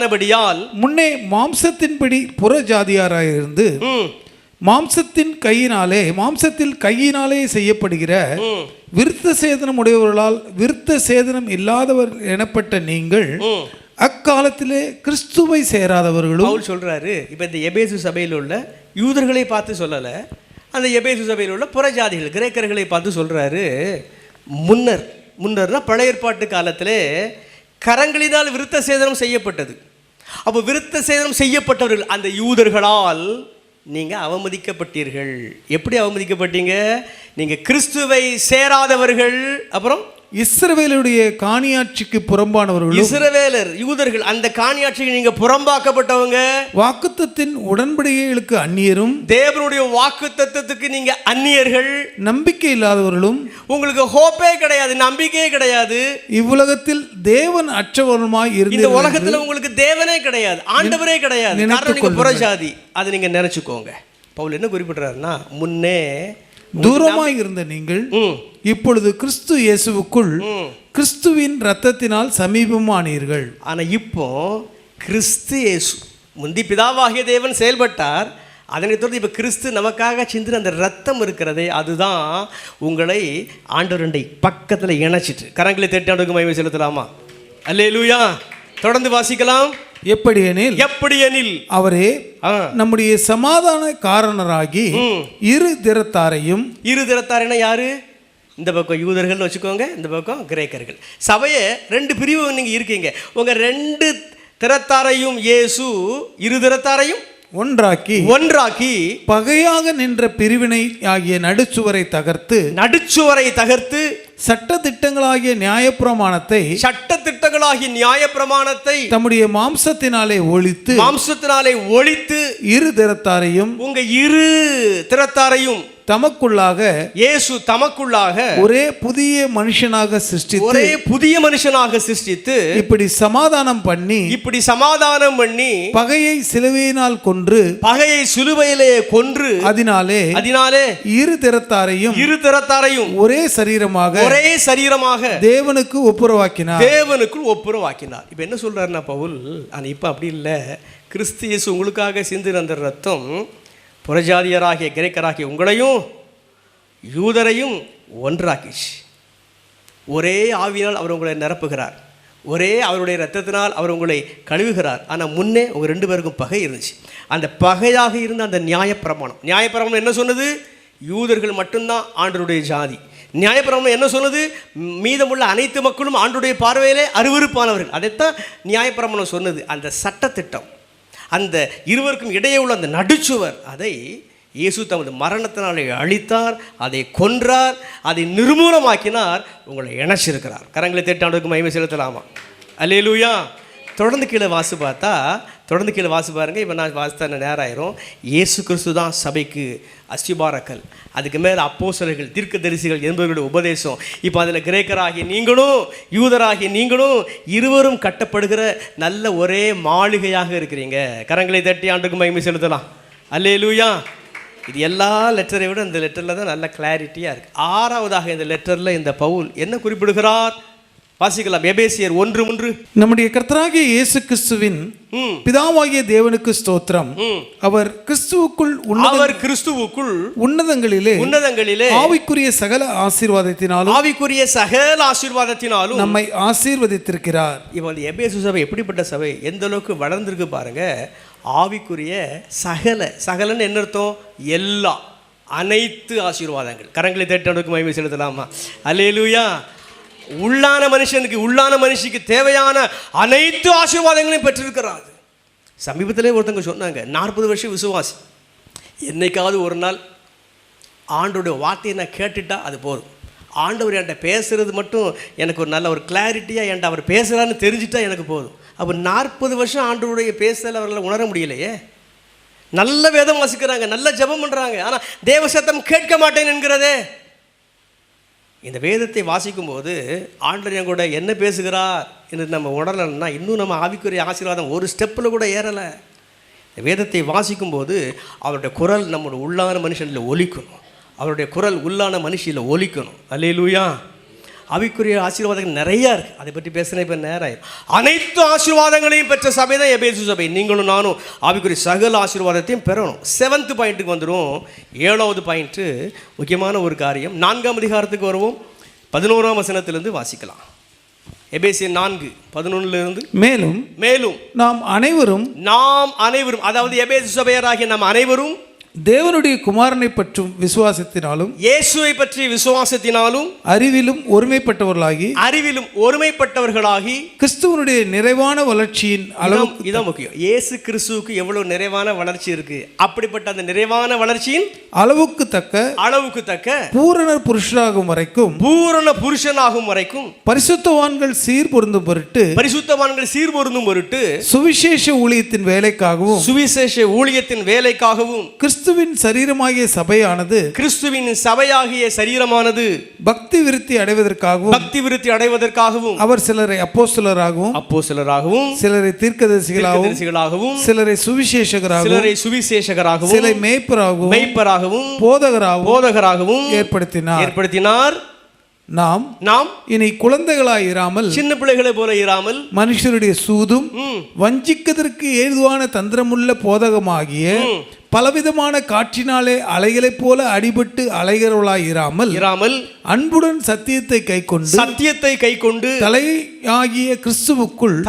[SPEAKER 1] ஆனபடியால் முன்னே
[SPEAKER 3] மாம்சத்தின்படி புறஜாதியாராயிருந்து மாம்சத்தில் கையினாலே செய்யப்படுகிற விருத்த சேதனம் உடையவர்களால் விருத்த சேதனம் இல்லாதவர் எனப்பட்ட நீங்கள் அக்காலத்திலே கிறிஸ்துவை சேராதவர்களும்.
[SPEAKER 1] பவுல் சொல்றாரு. இப்போ இந்த எபேசு சபையில் உள்ள யூதர்களை பார்த்து சொல்லலை, அந்த எபேசு சபையில் உள்ள புறஜாதிகள் கிரேக்கர்களை பார்த்து சொல்றாரு. முன்னர்னா பழைய ஏற்பாட்டு காலத்திலே கரங்களினால் விருத்த சேதனம் செய்யப்பட்டது. அப்போ விருத்த சேதனம் செய்யப்பட்டவர்கள் அந்த யூதர்களால் நீங்கள் அவமதிக்கப்பட்டீர்கள். எப்படி அவமதிக்கப்பட்டீங்க? நீங்கள் கிறிஸ்துவை சேராதவர்கள், அப்புறம்
[SPEAKER 3] இஸ்ரவேலுடைய காணியாட்சிக்கு புறம்பானவர்களும்
[SPEAKER 2] இஸ்ரவேலர் யூதர்கள் அந்த காணியாட்சிக்கு நீங்க புறம்பாக்கப்பட்டவங்க,
[SPEAKER 3] வாக்குத்தத்தின் உடன்படிக்கைகளுக்கு அந்நியரும்,
[SPEAKER 2] தேவனுடைய வாக்குத்தத்தத்துக்கு நீங்க அந்நியர்கள்,
[SPEAKER 3] நம்பிக்கை இல்லாதவர்களும்,
[SPEAKER 2] உங்களுக்கு ஹோப்பே கிடையாது, நம்பிக்கையே கிடையாது,
[SPEAKER 3] இவ்வுலகத்தில் தேவன் அற்றவருமாய்
[SPEAKER 2] இந்த
[SPEAKER 3] இருந்த
[SPEAKER 2] உலகத்துல உங்களுக்கு தேவனே கிடையாது, ஆண்டவரே கிடையாது, காரணம் நீங்க புறஜாதி. அதை நீங்க நினைச்சுக்கோங்க. பவுல் என்ன குறிப்பிடுறாருன்னா, முன்னே
[SPEAKER 3] தூரமாய் இருந்த நீங்கள் இப்பொழுது கிறிஸ்து இயேசுவுக்குள் கிறிஸ்துவின் இரத்தத்தினால் சமீபமானீர்கள்.
[SPEAKER 2] ஆனா இப்போ கிறிஸ்து இயேசு, முந்தி பிதாவாகிய தேவன் செயல்பட்டார், அதனை தொடர்ந்து இப்போ கிறிஸ்து நமக்காக சிந்தின அந்த ரத்தம் இருக்கிறதே, அதுதான் உங்களை ஆண்டவருடைய பக்கத்தில் இணைச்சிட்டு. கரங்களை தட்டி ஆண்டவருக்கு மகிமை செலுத்தலாமா? அல்லேலூயா. தொடர்ந்து வாசிக்கலாம். எப்படியெனில்
[SPEAKER 3] அவரே நம்முடைய சமாதான காரணராகி இரு திறத்தாரையும்
[SPEAKER 2] யாரு? இந்த பக்கம் யூதர்கள் வச்சுக்கோங்க, இந்த பக்கம் கிரேக்கர்கள். சபையை ரெண்டு பிரிவு நீங்க இருக்கீங்க. உங்க ரெண்டு திறத்தாரையும் இயேசு இரு திறத்தாரையும் ஒன்றாக்கி
[SPEAKER 3] பகையாக நின்ற பிரிவினை ஆகிய நடுச்சுவரை தகர்த்து சட்ட திட்டங்களாகிய நியாயப்பிரமாணத்தை தம்முடைய மாம்சத்தினாலே ஒழித்து இரு திறத்தாரையும்
[SPEAKER 2] உங்க இரு திறத்தாரையும்
[SPEAKER 3] இயேசு தமக்குள்ளாக ஒரே புதிய மனுஷனாக சிருஷ்டித்து இப்படி சமாதானம் பண்ணி பகையை சிலுவையினால் கொன்று அதனாலே இரு திறத்தாரையும் ஒரே சரீரமாக தேவனுக்கு ஒப்புரவாக்கினார்.
[SPEAKER 2] இப்ப என்ன சொல்றாருன்னா பவுல், இப்ப அப்படி இல்லை, கிறிஸ்து இயேசு உங்களுக்காக சிந்தின அந்த ரத்தம் புறஜாதியராகிய கிரேக்கராகிய உங்களையும் யூதரையும் ஒன்றாக்கிச்சு. ஒரே ஆவியினால் அவர் உங்களை நிரப்புகிறார், ஒரே அவருடைய இரத்தத்தினால் அவர் உங்களை கழுவுகிறார். ஆனால் முன்னே உங்கள் ரெண்டு பேருக்கும் பகை இருந்துச்சு. அந்த பகையாக இருந்த அந்த நியாயப்பிரமாணம் என்ன சொன்னது? யூதர்கள் மட்டும்தான் ஆண்டவருடைய ஜாதி. நியாயப்பிரமாணம் என்ன சொன்னது? மீதமுள்ள அனைத்து மக்களும் ஆண்டவருடைய பார்வையிலே அருவருப்பானவர்கள். அதைத்தான் நியாயப்பிரமாணம் சொன்னது. அந்த சட்டத்திட்டம், அந்த இருவருக்கும் இடையே உள்ள அந்த நடுச்சுவர், அதை இயேசு தமது மரணத்தினாலே அழித்தார், அதை கொன்றார், அதை நிர்மூலமாக்கினார், உங்களை இணைச்சிருக்கிறார். கரங்களை தட்டி ஆண்டவருக்கு மகிமை செலுத்தலாமா? அல்லேலூயா. தொடர்ந்து கீழே வாசி பாருங்க. இப்போ நான் வாசித்த நேரம் ஆயிரும். இயேசு கிறிஸ்து தான் சபைக்கு அஸ்திபாரக்கல். அதுக்கு மேலே அப்போஸ்தலர்கள், தீர்க்கதரிசிகள் என்பவர்களுடைய உபதேசம். இப்போ அதில் கிரேக்கராகிய நீங்களும் யூதராகிய நீங்களும் இருவரும் கட்டப்படுகிற நல்ல ஒரே மாளிகையாக இருக்கிறீங்க. கரங்களை தட்டி ஆண்டவருக்கு மகிமை செலுத்தலாம். அல்லேலூயா. இது எல்லா லெட்டரை விட இந்த லெட்டரில் தான் நல்ல கிளாரிட்டியாக இருக்குது. 6வதாக இந்த லெட்டரில் இந்த பவுல் என்ன குறிப்பிடுகிறார்? வாசிக்கலாம். எபேசியர் 1:3.
[SPEAKER 3] நம்முடைய கர்த்தராகிய இயேசு கிறிஸ்துவின் பிதாவாகிய தேவனுக்கு ஸ்தோத்திரம். அவர் கிறிஸ்துவுக்குள் உன்னதங்களிலே ஆவிக்குரிய சகல ஆசீர்வாதத்தினாலும் நம்மை ஆசீர்வதித்திருக்கிறார்.
[SPEAKER 2] இப்போ இந்த எபேசு சபை எப்படிப்பட்ட சபை, எந்த அளவுக்கு வளர்ந்துருக்கு பாருங்க. ஆவிக்குரிய சகலன்னு என்ன அர்த்தம்? எல்லா, அனைத்து ஆசீர்வாதங்கள். கரங்களை தட்டி மகிமை செலுத்தலாமா? அல்லேலூயா. உள்ளான மனுஷிக்கு தேவையான அனைத்து ஆசீர்வாதங்களையும் பெற்றிருக்கிறார். சமீபத்திலே ஒருத்தங்க சொன்னாங்க, 40 வருஷம் விசுவாசி, என்னைக்காவது ஒரு நாள் ஆண்டோடைய வார்த்தையை நான் கேட்டுட்டா அது போதும். ஆண்டவர் என்கிட்ட பேசுகிறது மட்டும் எனக்கு ஒரு நல்ல ஒரு கிளாரிட்டியாக என்கிட்ட அவர் பேசுகிறான்னு தெரிஞ்சுட்டா எனக்கு போதும். அப்போ 40 வருஷம் ஆண்டவருடைய பேசல அவர்களால் உணர முடியலையே. நல்ல வேதம் வாசிக்கிறாங்க, நல்ல ஜெபம் பண்ணுறாங்க, ஆனால் தேவ சத்தம் கேட்க மாட்டேன் என்கிறதே. இந்த வேதத்தை வாசிக்கும்போது ஆண்டவர் என் கூட என்ன பேசுகிறார் என்று நம்ம உணரலைன்னா இன்னும் நம்ம ஆவிக்குரிய ஆசீர்வாதம் ஒரு ஸ்டெப்பில் கூட ஏறலை. இந்த வேதத்தை வாசிக்கும்போது அவருடைய குரல் நம்மளோட உள்ளான மனுஷனில் ஒலிக்கணும், அவருடைய குரல் உள்ளான மனுஷியில் ஒலிக்கணும். அல்லேலூயா. ஆவிக்குரிய ஆசீர்வாதங்கள் நிறையா இருக்குது, அதை பற்றி பேசுகிறேன். இப்போ நேரம் அனைத்து ஆசீர்வாதங்களையும் பெற்ற சபை தான் எபேசு சபை. நீங்களும் நானும் ஆவிக்குரிய சகல ஆசீர்வாதத்தையும் பெறணும். 7th பாயிண்ட்டுக்கு வந்துடும். 7வது பாயிண்ட்டு முக்கியமான ஒரு காரியம். 4ஆம் அதிகாரத்துக்கு வருவோம். 11ஆம் வசனத்திலிருந்து வாசிக்கலாம். எபேசியர் 4:11 மேலும் நாம் அனைவரும் அதாவது எபேசு சபையராகிய நாம் அனைவரும்
[SPEAKER 3] தேவனுடைய குமாரனை பற்றும் விசுவாசத்தினாலும்
[SPEAKER 2] இயேசுவை பற்றி விசுவாசத்தினாலும்
[SPEAKER 3] அறிவிலும் ஒருமைப்பட்டவர்களாகி
[SPEAKER 2] ஒருமைப்பட்டவர்களாகி
[SPEAKER 3] கிறிஸ்துவனுடைய நிறைவான வளர்ச்சியின் அளவு.
[SPEAKER 2] இதான் முக்கியம். இயேசு கிறிஸ்துவுக்கு எவ்வளவு நிறைவான வளர்ச்சி இருக்கு, அப்படிப்பட்ட அந்த நிறைவான வளர்ச்சியின்
[SPEAKER 3] அளவுக்கு தக்க
[SPEAKER 2] பூரண
[SPEAKER 3] புருஷனாகும் வரைக்கும் பரிசுத்தவான்கள் சீர் பொருந்தும் பொருட்டு சுவிசேஷ ஊழியத்தின் வேலைக்காகவும் கிறிஸ்துவின் சபையாகிய சரீரமானது பக்தி விருத்தி அடைவதற்காகவும் அவர் சிலரை அப்போஸ்தலராகவும் சிலரை தீர்க்கதரிசிகளாகவும் சிலரை சுவிசேஷகராகவும் சிலரை மேய்ப்பராகவும் போதகராகவும் ஏற்படுத்தினார். நாம் இனி குழந்தைகளாய் இராமல்,
[SPEAKER 2] சின்ன பிள்ளைகளை போல இராமல்,
[SPEAKER 3] மனுஷருடைய சூதும் வஞ்சிக்கதற்கு ஏதுவான தந்திரமுள்ள போதகமாகிய பலவிதமான காற்றினாலே அலைகளைப் போல அடிபட்டு அலைகிறவளாய் இராமல் அன்புடன் சத்தியத்தை கைக்கொண்டு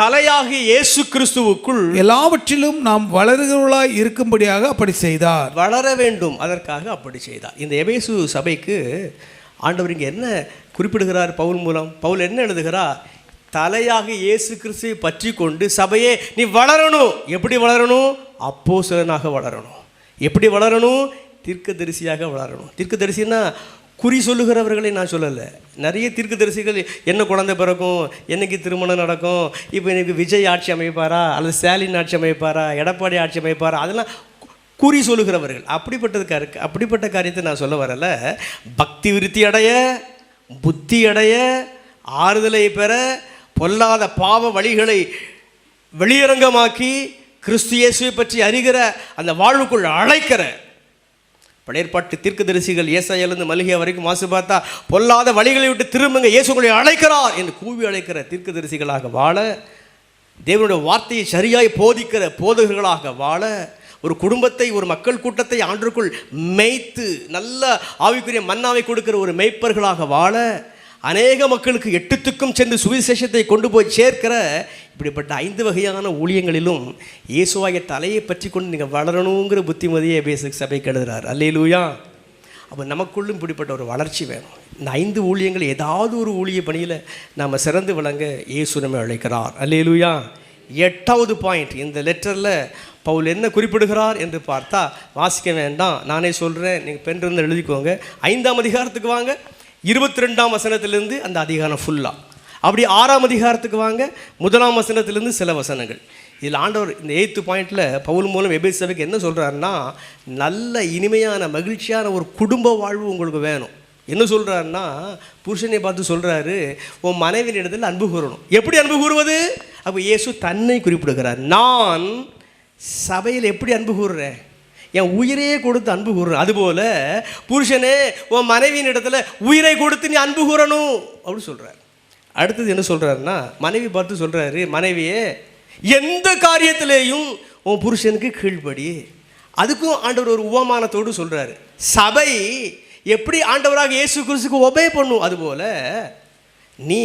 [SPEAKER 3] தலையாகிய இயேசு கிறிஸ்துவுக்குள் எல்லாவற்றிலும் நாம் வளருகிறவளாய் இருக்கும்படியாக அப்படி செய்தார்.
[SPEAKER 2] வளர வேண்டும், அதற்காக அப்படி செய்தார். இந்த எபேசு சபைக்கு ஆண்டவர் இங்கே என்ன குறிப்பிடுகிறார்? பவுல் மூலம் பவுல் என்ன எழுதுகிறார்? தலையாக இயேசு கிறிஸ்துவை பற்றி கொண்டு சபையே நீ வளரணும். எப்படி வளரணும்? அப்போஸ்தலனாக வளரணும். எப்படி வளரணும்? தீர்க்கதரிசியாக வளரணும். தீர்க்கதரிசின்னா குறி சொல்லுகிறவர்களை நான் சொல்லலை. நிறைய தீர்க்கதரிசிகள் என்ன குழந்தை பிறக்கும், என்னைக்கு திருமணம் நடக்கும், இப்போ எனக்கு விஜய் ஆட்சி அமைப்பாரா அல்லது ஸ்டாலின் ஆட்சி அமைப்பாரா, எடப்பாடி ஆட்சி அமைப்பாரா, அதெல்லாம் குறி சொல்லுகிறவர்கள். அப்படிப்பட்ட காரியத்தை நான் சொல்ல வரல. பக்தி விருத்தி அடைய, புத்தி அடைய, ஆறுதலை பெற, பொல்லாத பாவ வழிகளை வெளியரங்கமாக்கி கிறிஸ்து இயேசுவை பற்றி அறிகிற அந்த வாழ்வுக்குள் அழைக்கிற பழைய ஏற்பாட்டு தீர்க்கதரிசிகள் ஏசாயாவிலிருந்து மல்கியா வரைக்கும் வாசி பார்த்தா பொல்லாத வழிகளை விட்டு திரும்புங்க, இயேசு உங்களை அழைக்கிறார் என்று கூவி அழைக்கிற தீர்க்கதரிசிகளாக வாழ, தேவனுடைய வார்த்தையை சரியாய் போதிக்கிற போதகர்களாக வாழ, ஒரு குடும்பத்தை, ஒரு மக்கள் கூட்டத்தை ஆண்டுக்குள் மேய்த்து நல்ல ஆவிக்குரிய மன்னாவை கொடுக்கிற ஒரு மேய்ப்பர்களாக வாழ, அநேக மக்களுக்கு எட்டுத்துக்கும் சென்று சுவிசேஷத்தை கொண்டு போய் சேர்க்கிற இப்படிப்பட்ட 5 வகையான ஊழியங்களிலும் இயேசுவாகிய தலையை பற்றி கொண்டு நீங்கள் வளரணுங்கிற புத்திமதியை எபேசு சபைக்கு எழுதுகிறார். அல்லேலூயா. அப்போ நமக்குள்ளும் இப்படிப்பட்ட ஒரு வளர்ச்சி வேணும். இந்த 5 ஊழியங்கள் ஏதாவது ஒரு ஊழிய பணியில் நாம் சிறந்து விளங்க இயேசு நம்மை அழைக்கிறார். அல்லேலூயா. 8வது பாயிண்ட் இந்த லெட்டரில் பவுல் என்ன குறிப்பிடுகிறார் என்று பார்த்தா, வாசிக்க வேண்டாம், நானே சொல்கிறேன், நீங்கள் பென் இருந்து எழுதிக்கோங்க. 5ஆம் அதிகாரத்துக்கு வாங்க, 22ஆம் வசனத்திலிருந்து அந்த அதிகாரம் ஃபுல்லாக. அப்படி 6ஆம் அதிகாரத்துக்கு வாங்க, 1ஆம் வசனத்திலிருந்து சில வசனங்கள். இதில் ஆண்டவர் இந்த 8th பாயிண்டில் பவுல் மூலம் எபேசு சபைக்கு என்ன சொல்கிறாருன்னா, நல்ல இனிமையான மகிழ்ச்சியான ஒரு குடும்ப வாழ்வு உங்களுக்கு வேணும். என்ன சொல்கிறாருன்னா, புருஷனை பார்த்து சொல்கிறாரு, உன் மனைவியின் இடத்துல அன்பு கூறணும். எப்படி அன்பு கூறுவது? அப்போ இயேசு தன்னை குறிப்பிடுகிறார். நான் சபையில் எப்படி அன்பு கூறுறேன்? என் உயிரையே கொடுத்து அன்பு கூறுறேன். அதுபோல் புருஷனே உன் மனைவியின் இடத்துல உயிரை கொடுத்து நீ அன்பு கூறணும் அப்படின்னு சொல்கிறார். அடுத்தது என்ன சொல்கிறாருன்னா, மனைவி பார்த்து சொல்கிறாரு, மனைவியே எந்த காரியத்திலேயும் உன் புருஷனுக்கு கீழ்ப்படி. அதுக்கும் ஆண்டவர் ஒரு உபமானத்தோடு சொல்கிறாரு. சபை எப்படி ஆண்டவராக இயேசு கிறிஸ்துக்கு ஒபே பண்ணும், அதுபோல் நீ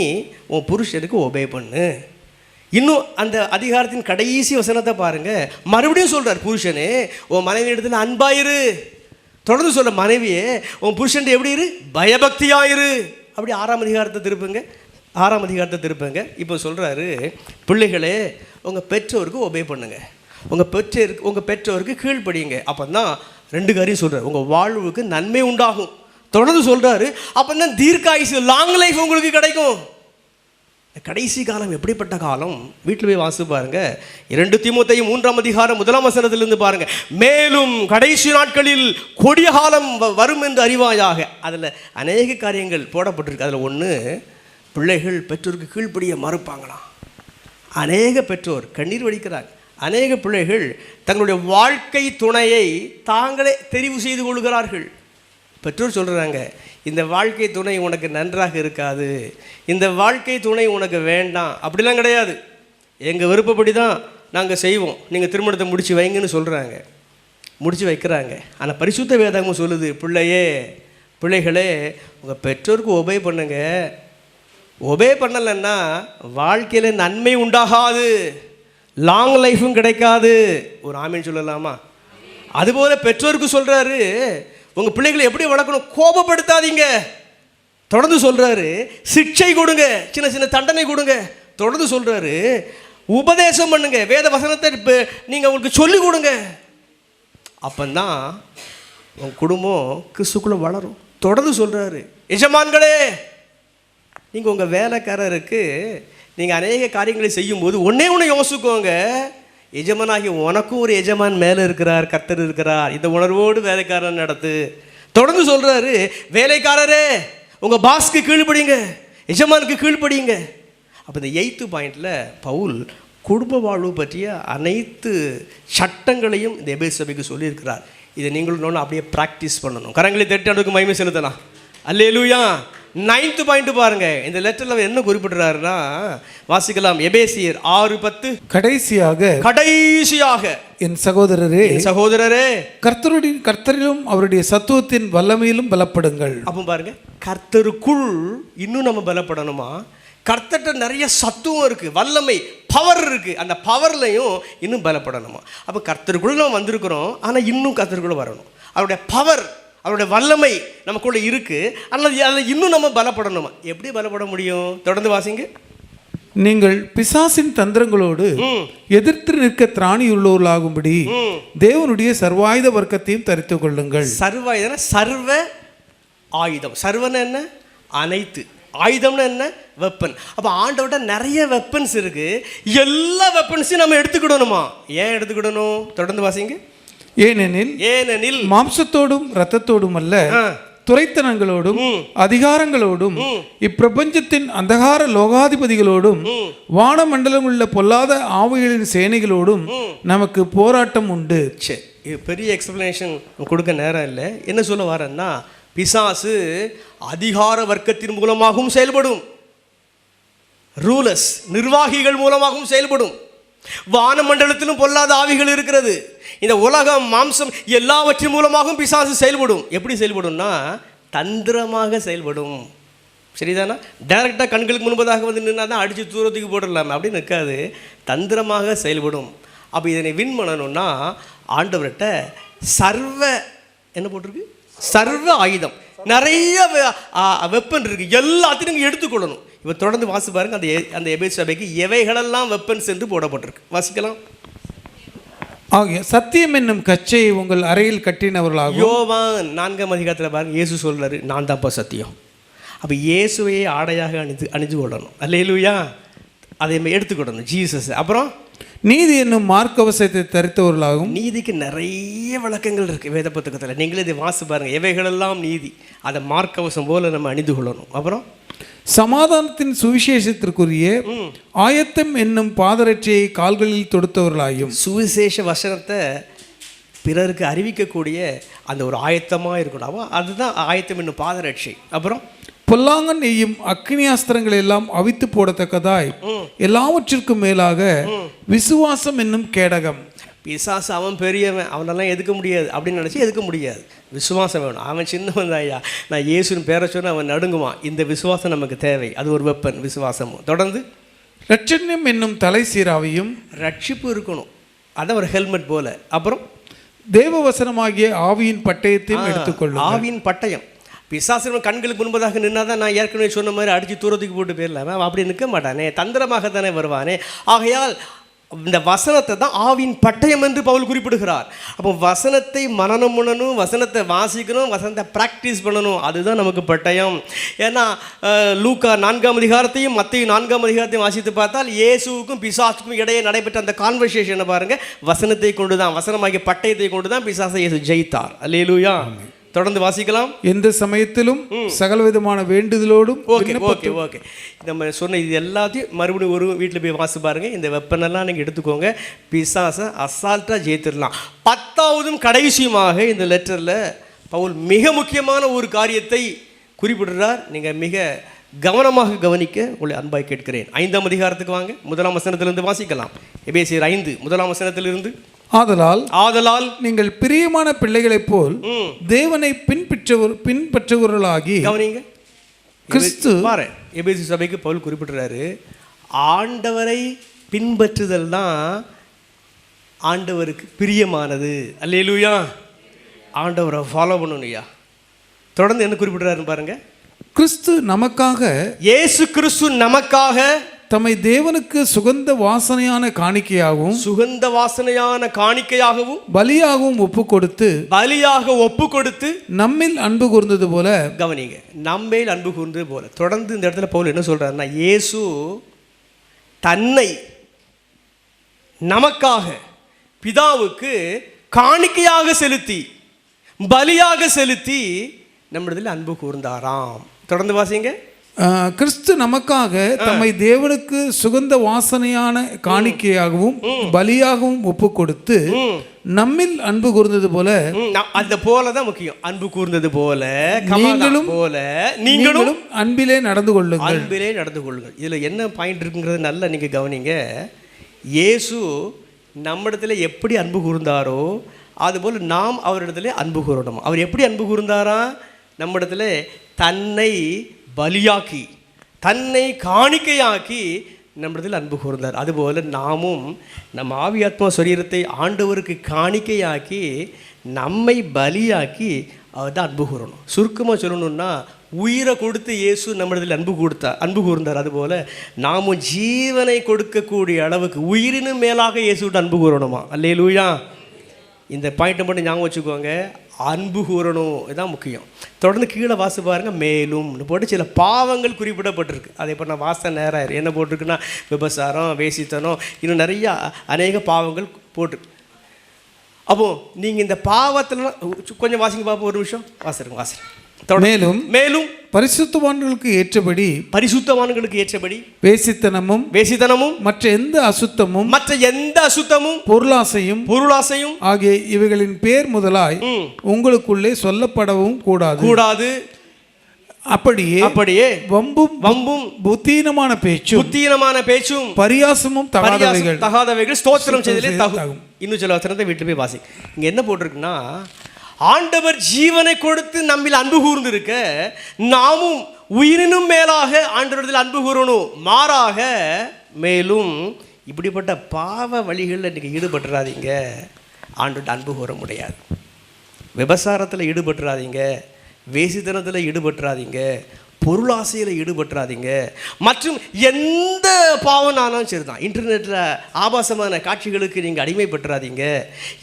[SPEAKER 2] உன் புருஷனுக்கு ஒபே பண்ணு. இன்னும் அந்த அதிகாரத்தின் கடைசி வசனத்தை பாருங்கள், மறுபடியும் சொல்கிறார், புருஷனே உன் மனைவி இடத்துல அன்பாயிரு. தொடர்ந்து சொல்ல, மனைவியே உன் புருஷன் எப்படி இரு, பயபக்தியாயிரு. அப்படி 6ஆம் அதிகாரத்தை திருப்புங்க. இப்போ சொல்கிறாரு, பிள்ளைகளே உங்கள் பெற்றோருக்கு ஒபே பண்ணுங்க, உங்கள் பெற்றோருக்கு கீழ்ப்படியுங்க. அப்போ தான் 2 காரியம் சொல்கிறார், உங்கள் வாழ்வுக்கு நன்மை உண்டாகும். தொடர்ந்து சொல்கிறாரு, அப்போ தான் தீர்க்காயுசு, லாங் லைஃப் உங்களுக்கு கிடைக்கும். கடைசி காலம் எப்படிப்பட்ட காலம்? வீட்டில் போய் வாசி பாருங்க. 2 தீமோத்தேயு 3ஆம் அதிகாரம் 1ஆம் வசனத்திலிருந்து பாருங்க. மேலும் கடைசி நாட்களில் கொடிய காலம் வரும் என்று அறிவாயாக. அதில் அநேக காரியங்கள் போடப்பட்டிருக்கு. அதில் ஒன்று, பிள்ளைகள் பெற்றோருக்கு கீழ்ப்படிய மறுப்பாங்களாம். அநேக பெற்றோர் கண்ணீர் வடிக்கிறாங்க. அநேக பிள்ளைகள் தங்களுடைய வாழ்க்கை துணையை தாங்களே தெரிவு செய்து கொள்கிறார்கள். பெற்றோர் சொல்கிறாங்க, இந்த வாழ்க்கை துணை உனக்கு நன்றாக இருக்காது, இந்த வாழ்க்கை துணை உனக்கு வேண்டாம். அப்படிலாம் கிடையாது, எங்கள் விருப்பப்படி தான் நாங்கள் செய்வோம், நீங்கள் திருமணத்தை முடித்து வைங்கன்னு சொல்கிறாங்க, முடித்து வைக்கிறாங்க. ஆனால் பரிசுத்த வேதமும் சொல்லுது, பிள்ளைகளே உங்கள் பெற்றோருக்கு ஒபே பண்ணுங்க. ஒபே பண்ணலைன்னா வாழ்க்கையில் நன்மை உண்டாகாது, லாங் லைஃபும் கிடைக்காது. ஒரு ஆமீன் சொல்லலாமா? அதுபோல பெற்றோருக்கு சொல்றாரு, உங்க பிள்ளைகளை எப்படி வளர்க்கணும், கோபப்படுத்தாதீங்க. தொடர்ந்து சொல்றாரு, சிக்ஷை கொடுங்க, சின்ன சின்ன தண்டனை கொடுங்க. தொடர்ந்து சொல்றாரு, உபதேசம் பண்ணுங்க, வேத வசனத்தை நீங்க அவங்களுக்கு சொல்லி கொடுங்க. அப்பந்தான் உங்க குடும்பம் கிறிஸ்துக்குள்ள வளரும். தொடர்ந்து சொல்றாரு, எஜமான்களே, நீங்க உங்க வேலைக்காரருக்கு நீங்க அநேக காரியங்களை செய்யும்போது ஒன்னே ஒன்று யோசிக்கோங்க, எஜமானாகி உனக்கும் ஒரு எஜமான் மேலே இருக்கிறார், கர்த்தர் இருக்கிறார். இந்த உணர்வோடு வேலைக்காரன் நடத்து. தொடர்ந்து சொல்றாரு, வேலைக்காரரே உங்க பாஸ்க்கு கீழ்ப்படிங்க, எஜமானுக்கு கீழ்ப்படிங்க. அப்போ இந்த 8th பாயிண்ட்ல பவுல் குடும்ப வாழ்வு பற்றிய அனைத்து சட்டங்களையும் இந்த எபேசு சபைக்கு சொல்லியிருக்கிறார். இதை நீங்களும் அப்படியே ப்ராக்டிஸ் பண்ணணும். கரங்களை தட்டி ஆண்டவருக்கு மகிமை செலுத்தலாம். அல்லேலூயா. 9th பாயிண்ட் பாருங்க. இந்த லெட்டர்ல என்ன குறிப்பிடுறாருன்னா, வாசிக்கலாம். எபேசியர் 6:10. கடைசியாக
[SPEAKER 3] என் சகோதரரே கர்த்தரிலும் அவருடைய சத்துவத்தின் வல்லமையிலும் பலப்படுங்கள்.
[SPEAKER 2] அப்போ பாருங்க, கர்த்தருக்குள் இன்னும் நம்ம பலப்படணுமா? கர்த்தர்ட்ட நிறைய சத்துவம் இருக்கு, வல்லமை, பவர் இருக்கு. அந்த பவர்லையும் இன்னும் பலப்படணுமா? அப்போ கர்த்தருக்குள்ள நம்ம வந்திருக்கிறோம், ஆனால் இன்னும் கர்த்தருக்குள்ள வரணும். அவருடைய பவர், அவருடைய வல்லமை நமக்குள்ள இருக்கு, ஆனால் அதில் இன்னும் நம்ம பலப்படணுமா? எப்படி பலப்பட முடியும்? தொடர்ந்து வாசிங்க.
[SPEAKER 3] நீங்கள் பிசாசின் தந்திரங்களோடு எதிர்த்து நிற்க திராணியுள்ளவர்களாகும்படி தேவனுடைய சர்வாயுத வர்க்கத்தையும் தரித்துக் கொள்ளுங்கள்.
[SPEAKER 2] சர்வாயுதம், சர்வ ஆயுதம். சர்வன என்ன? அனைத்து. ஆயுதம்னு என்ன? வெப்பன். அப்போ ஆண்டவர்கிட்ட நிறைய வெப்பன்ஸ் இருக்கு. எல்லா வெப்பன்ஸையும் நம்ம எடுத்துக்கிடணுமா? ஏன் எடுத்துக்கிடணும்? தொடர்ந்து வாசிங்க.
[SPEAKER 3] ஏனெனில் மாம்சத்தோடும் இரத்தத்தோடும் அல்ல, துரைத்தனங்களோடும் அதிகாரங்களோடும் இப்பிரபஞ்சத்தின் அந்தகார லோகாதிபதிகளோடும் வானமண்டலம் உள்ள பொல்லாத ஆவிகளின் சேனைகளோடும் நமக்கு போராட்டம் உண்டு.
[SPEAKER 2] சரி, பெரிய எக்ஸ்பிளனேஷன் கொடுக்க நேரம் இல்லை. என்ன சொல்ல வரேன்னா, பிசாசு அதிகார வர்க்கத்தின் மூலமாகவும் செயல்படும், ரூலர்ஸ் நிர்வாகிகள் மூலமாகவும் செயல்படும், வானமண்டலத்திலும் பொல்லாத ஆவிகள் இருக்கிறது, இந்த உலகம், மாம்சம் எல்லாவற்றின் மூலமாகவும் பிசாசு செயல்படும். எப்படி செயல்படும்னா, தந்திரமாக செயல்படும். சரிதானா? டைரக்டாக கண்களுக்கு முன்பதாக வந்து நின்னா தான் அடித்து தூரத்துக்கு போட்டுடலாமே, அப்படி நிற்காது. தந்திரமாக செயல்படும். அப்போ இதனை வின் பண்ணணும்னா ஆண்டவர்கிட்ட சர்வ என்ன போட்டிருக்கு? சர்வ ஆயுதம். நிறைய வெப்பன் இருக்கு, எல்லாத்தையும் நீங்கள் எடுத்துக்கொள்ளணும். இப்போ தொடர்ந்து வாசி பாருங்க. அந்த எபேசு சபைக்கு எவைகளெல்லாம் வெப்பன்ஸ் என்று போடப்பட்டிருக்கு. வாசிக்கலாம்.
[SPEAKER 3] ஆகிய சத்தியம் என்னும் கச்சையை உங்கள் அறையில் கட்டினவர்களாக.
[SPEAKER 2] யோவான் 4ஆம் அதிகாரத்தில் பாருங்க, இயேசு சொல்றாரு, நான் தான்ப்பா சத்தியம். அப்போ இயேசுவையே ஆடையாக அணிஞ்சு கொள்ளணும். அல்லேலூயா. அதை எடுத்துக்கொள்ளணும், ஜீசஸ். அப்புறம்
[SPEAKER 3] நீதி என்னும் மார்க்கவசத்தை தரித்தவர்களாகும்.
[SPEAKER 2] நீதிக்கு நிறைய விளக்கங்கள் இருக்கு வேத புத்தகத்தில். நீங்களே இதை வாசி பாருங்க. எவைகளெல்லாம் நீதி, அதை மார்க்கவசம் போல நம்ம அணிந்து கொள்ளணும். அப்புறம்
[SPEAKER 3] சமாதானத்தின் சுவிசேஷத்திற்குரிய ஆயத்தம் என்னும் பாதரட்சியை கால்களில் தொடுத்தவர்களாயும்.
[SPEAKER 2] சுவிசேஷ வசனத்தை பிறருக்கு அறிவிக்கக்கூடிய அந்த ஒரு ஆயத்தமாக இருக்கணும். அதுதான் ஆயத்தம் என்னும் பாதரட்சி. அப்புறம்
[SPEAKER 3] பொல்லாங்கன் நெய்யும் அக்னியாஸ்திரங்கள் எல்லாம் அவித்து போடத்தக்கதாய் எல்லாவற்றிற்கும் மேலாக விசுவாசம் என்னும் கேடகம்.
[SPEAKER 2] பிசாசு அவன் பெரியவன், அவனெல்லாம் எதுக்க முடியாது அப்படின்னு நினச்சி எதுக்க முடியாது. விசுவாசம் வேணும். அவன் சின்னவன் தான் ஐயா, நான் இயேசுன்னு பேரை சொன்ன அவன் நடுங்குவான். இந்த விசுவாசம் நமக்கு தேவை. அது ஒரு வெப்பன், விசுவாசமும். தொடர்ந்து
[SPEAKER 3] ரட்சண்யம் என்னும் தலை சீராவையும்.
[SPEAKER 2] ரட்சிப்பு இருக்கணும், அதான் ஒரு ஹெல்மெட் போல. அப்புறம்
[SPEAKER 3] தேவவசனமாகிய ஆவியின் பட்டயத்தையும் எடுத்துக்கொள்ளும்.
[SPEAKER 2] ஆவியின் பட்டயம். பிசாசு கண்களுக்கு முன்பதாக நின்னாதான் நான் ஏற்கனவே சொன்ன மாதிரி அடித்து தூரத்துக்கு போட்டு போயிடலாம். அப்படி நிற்க மாட்டானே, தந்திரமாக தானே வருவானே. ஆகையால் இந்த வசனத்தை தான் ஆவியின் பட்டயம் என்று பவுல் குறிப்பிடுகிறார். அப்போ வசனத்தை மனனம் பண்ணணும், வசனத்தை வாசிக்கணும், வசனத்தை ப்ராக்டிஸ் பண்ணணும். அதுதான் நமக்கு பட்டயம். ஏன்னா லூக்கா 4ஆம் அதிகாரத்தையும் மத்தேயு 4ஆம் அதிகாரத்தையும் வாசித்து பார்த்தால் இயேசுவுக்கும் பிசாசுக்கும் இடையே நடைபெற்ற அந்த கான்வர்சேஷனை பாருங்க. வசனத்தை கொண்டு தான், வசனமாகிய பட்டயத்தை கொண்டு தான் பிசாசை இயேசு ஜெயித்தார். அல்லேலூயா. தொடர்ந்து வாசிக்கலாம்.
[SPEAKER 3] எந்த சமயத்திலும் சகலவிதமான வேண்டுதலோடும்.
[SPEAKER 2] ஓகே நம்ம சொன்ன இது எல்லாத்தையும் மறுபடியும் ஒரு வீட்டில் போய் வாசி பாருங்க. இந்த வெப்பனெல்லாம் நீங்கள் எடுத்துக்கோங்க, பிசாசை அசால்ட்டாக ஜெயித்திடலாம். 10ஆவதும் கடைசியுமாக இந்த லெட்டரில் பவுல் மிக முக்கியமான ஒரு காரியத்தை குறிப்பிடுறார். நீங்கள் மிக கவனமாக கவனிக்க உங்களை அன்பாய் கேட்கிறேன். 5ஆம் அதிகாரத்துக்கு வாங்க. 1ஆம் வசனத்திலிருந்து வாசிக்கலாம். எபேசியர் 5 1ஆம் வசனத்திலிருந்து.
[SPEAKER 3] ஆதலால் நீங்கள் பிரியமான பிள்ளைகளைப் போல் தேவனை பின்பற்றுவர்களாகி.
[SPEAKER 2] கவனிங்க,
[SPEAKER 3] கிறிஸ்து
[SPEAKER 2] எபேசு சபைக்கு பவுல் குறிப்பிடுறாரு, ஆண்டவரை பின்பற்றுதல் தான்
[SPEAKER 1] ஆண்டவருக்கு பிரியமானது. அல்லேலூயா. ஆண்டவரை ஃபாலோ பண்ணணும்யா. தொடர்ந்து என்ன குறிப்பிடுறாருன்னு பாருங்க.
[SPEAKER 3] கிறிஸ்து நமக்காக,
[SPEAKER 1] இயேசு கிறிஸ்து நமக்காக
[SPEAKER 3] தம்மை தேவனுக்கு சுகந்த வாசனையான காணிக்கையாகவும்
[SPEAKER 1] பலியாகவும்
[SPEAKER 3] ஒப்பு கொடுத்து நம்மில் அன்பு கூர்ந்தது போல.
[SPEAKER 1] கவனிங்க, நம்மேல் அன்பு கூர்ந்தது போல. தொடர்ந்து இந்த இடத்துல பவுல் என்ன சொல்றாருன்னா, இயேசு தன்னை நமக்காக பிதாவுக்கு காணிக்கையாக செலுத்தி, பலியாக செலுத்தி நம்மிடத்தில் அன்பு கூர்ந்தாராம். தொடர்ந்து வாசிங்க.
[SPEAKER 3] கிறிஸ்து நமக்காக தம்மை தேவனுக்கு சுகந்த வாசனையான காணிக்கையாகவும் பலியாகவும் ஒப்பு கொடுத்து நம்மில் அன்பு கூர்ந்தது போல.
[SPEAKER 1] அந்த போல தான் முக்கியம். அன்பு கூர்ந்தது போல நீங்களும்
[SPEAKER 3] அன்பிலே நடந்து கொள்ளுங்கள்.
[SPEAKER 1] அன்பிலே நடந்து கொள்ளுங்கள். இதுல என்ன பாயிண்ட் இருக்குங்கிறது நல்லா நீங்க கவனிங்க. இயேசு நம்மிடத்துல எப்படி அன்பு கூர்ந்தாரோ அதுபோல் நாம் அவரிடத்துல அன்பு கூறணும். அவர் எப்படி அன்பு கூர்ந்தாரா? நம்மிடத்துல தன்னை பலியாக்கி, தன்னை காணிக்கையாக்கி நம்மிடத்தில் அன்பு கூர்ந்தார். அதுபோல் நாமும் நம் ஆவியாத்மா சரீரத்தை ஆண்டவருக்கு காணிக்கையாக்கி நம்மை பலியாக்கி அவர் தான் அன்பு கூறணும். சுருக்கமாக சொல்லணும்னா, உயிரை கொடுத்து இயேசு நம்மிடத்தில் அன்பு கூர்ந்தார். அதுபோல் நாமும் ஜீவனை கொடுக்கக்கூடிய அளவுக்கு உயிரினும் மேலாக இயேசுவிட்டு அன்பு கூறணுமா? அல்லேலூயா. இந்த பாயிண்ட்டை மட்டும் ஞாபகம் வச்சுக்கோங்க. அன்பு கூறணும், இதுதான் முக்கியம். தொடர்ந்து கீழே வாசி பாருங்க. மேலும் போட்டு சில பாவங்கள் குறிப்பிடப்பட்டிருக்கு. அதை இப்போ நான் வாச நேரம் என்ன போட்டிருக்குன்னா, விபசாரம், வேசித்தனம், இன்னும் நிறையா அநேக பாவங்கள் போட்டிருக்கு. அப்போது நீங்கள் இந்த பாவத்திலாம் கொஞ்சம் வாசிங்க பார்ப்போம். ஒரு நிமிஷம் வாசிருங்க. மேலும்
[SPEAKER 3] பரிசுத்தவான்களுக்கு
[SPEAKER 1] ஏற்றபடி
[SPEAKER 3] வேசித்தனமும் மற்ற எந்த அசுத்தமும் பொருளாசையும் ஆகிய இவைகளின் பேர் முதலாய் உங்களுக்குள்ளே சொல்லப்படவும் கூடாது. அப்படியே வம்பும் புத்தீனமான பேச்சும் பரியாசமும் தகாதவைகள்
[SPEAKER 1] ஸ்தோத்திரம் செய்தலே தகும். இன்னும் சில வசனத்தை வீட்டு போய் வாசி. இங்க என்ன போட்டிருக்குன்னா, ஆண்டவர் ஜீவனை கொடுத்து நம்மில் அன்பு கூர்ந்திருக்க நாமும் உயிரினும் மேலாக ஆண்டவரிடத்தில் அன்பு கூறணும். மாறாக மேலும் இப்படிப்பட்ட பாவ வழிகளில் நீங்கள் ஈடுபட்டுறாதீங்க. ஆண்டவர்கிட்ட அன்பு கூற முடியாது. விபசாரத்தில் ஈடுபட்டுறாதீங்க, வேசித்தனத்தில் ஈடுபட்டுறாதீங்க, பொருளாசையில் ஈடுபட்டுறாதீங்க. மற்றும் எந்த பாவனாலும் சரி தான், இன்டர்நெட்டில் ஆபாசமான காட்சிகளுக்கு நீங்கள் அடிமைப்பட்டுறாதீங்க.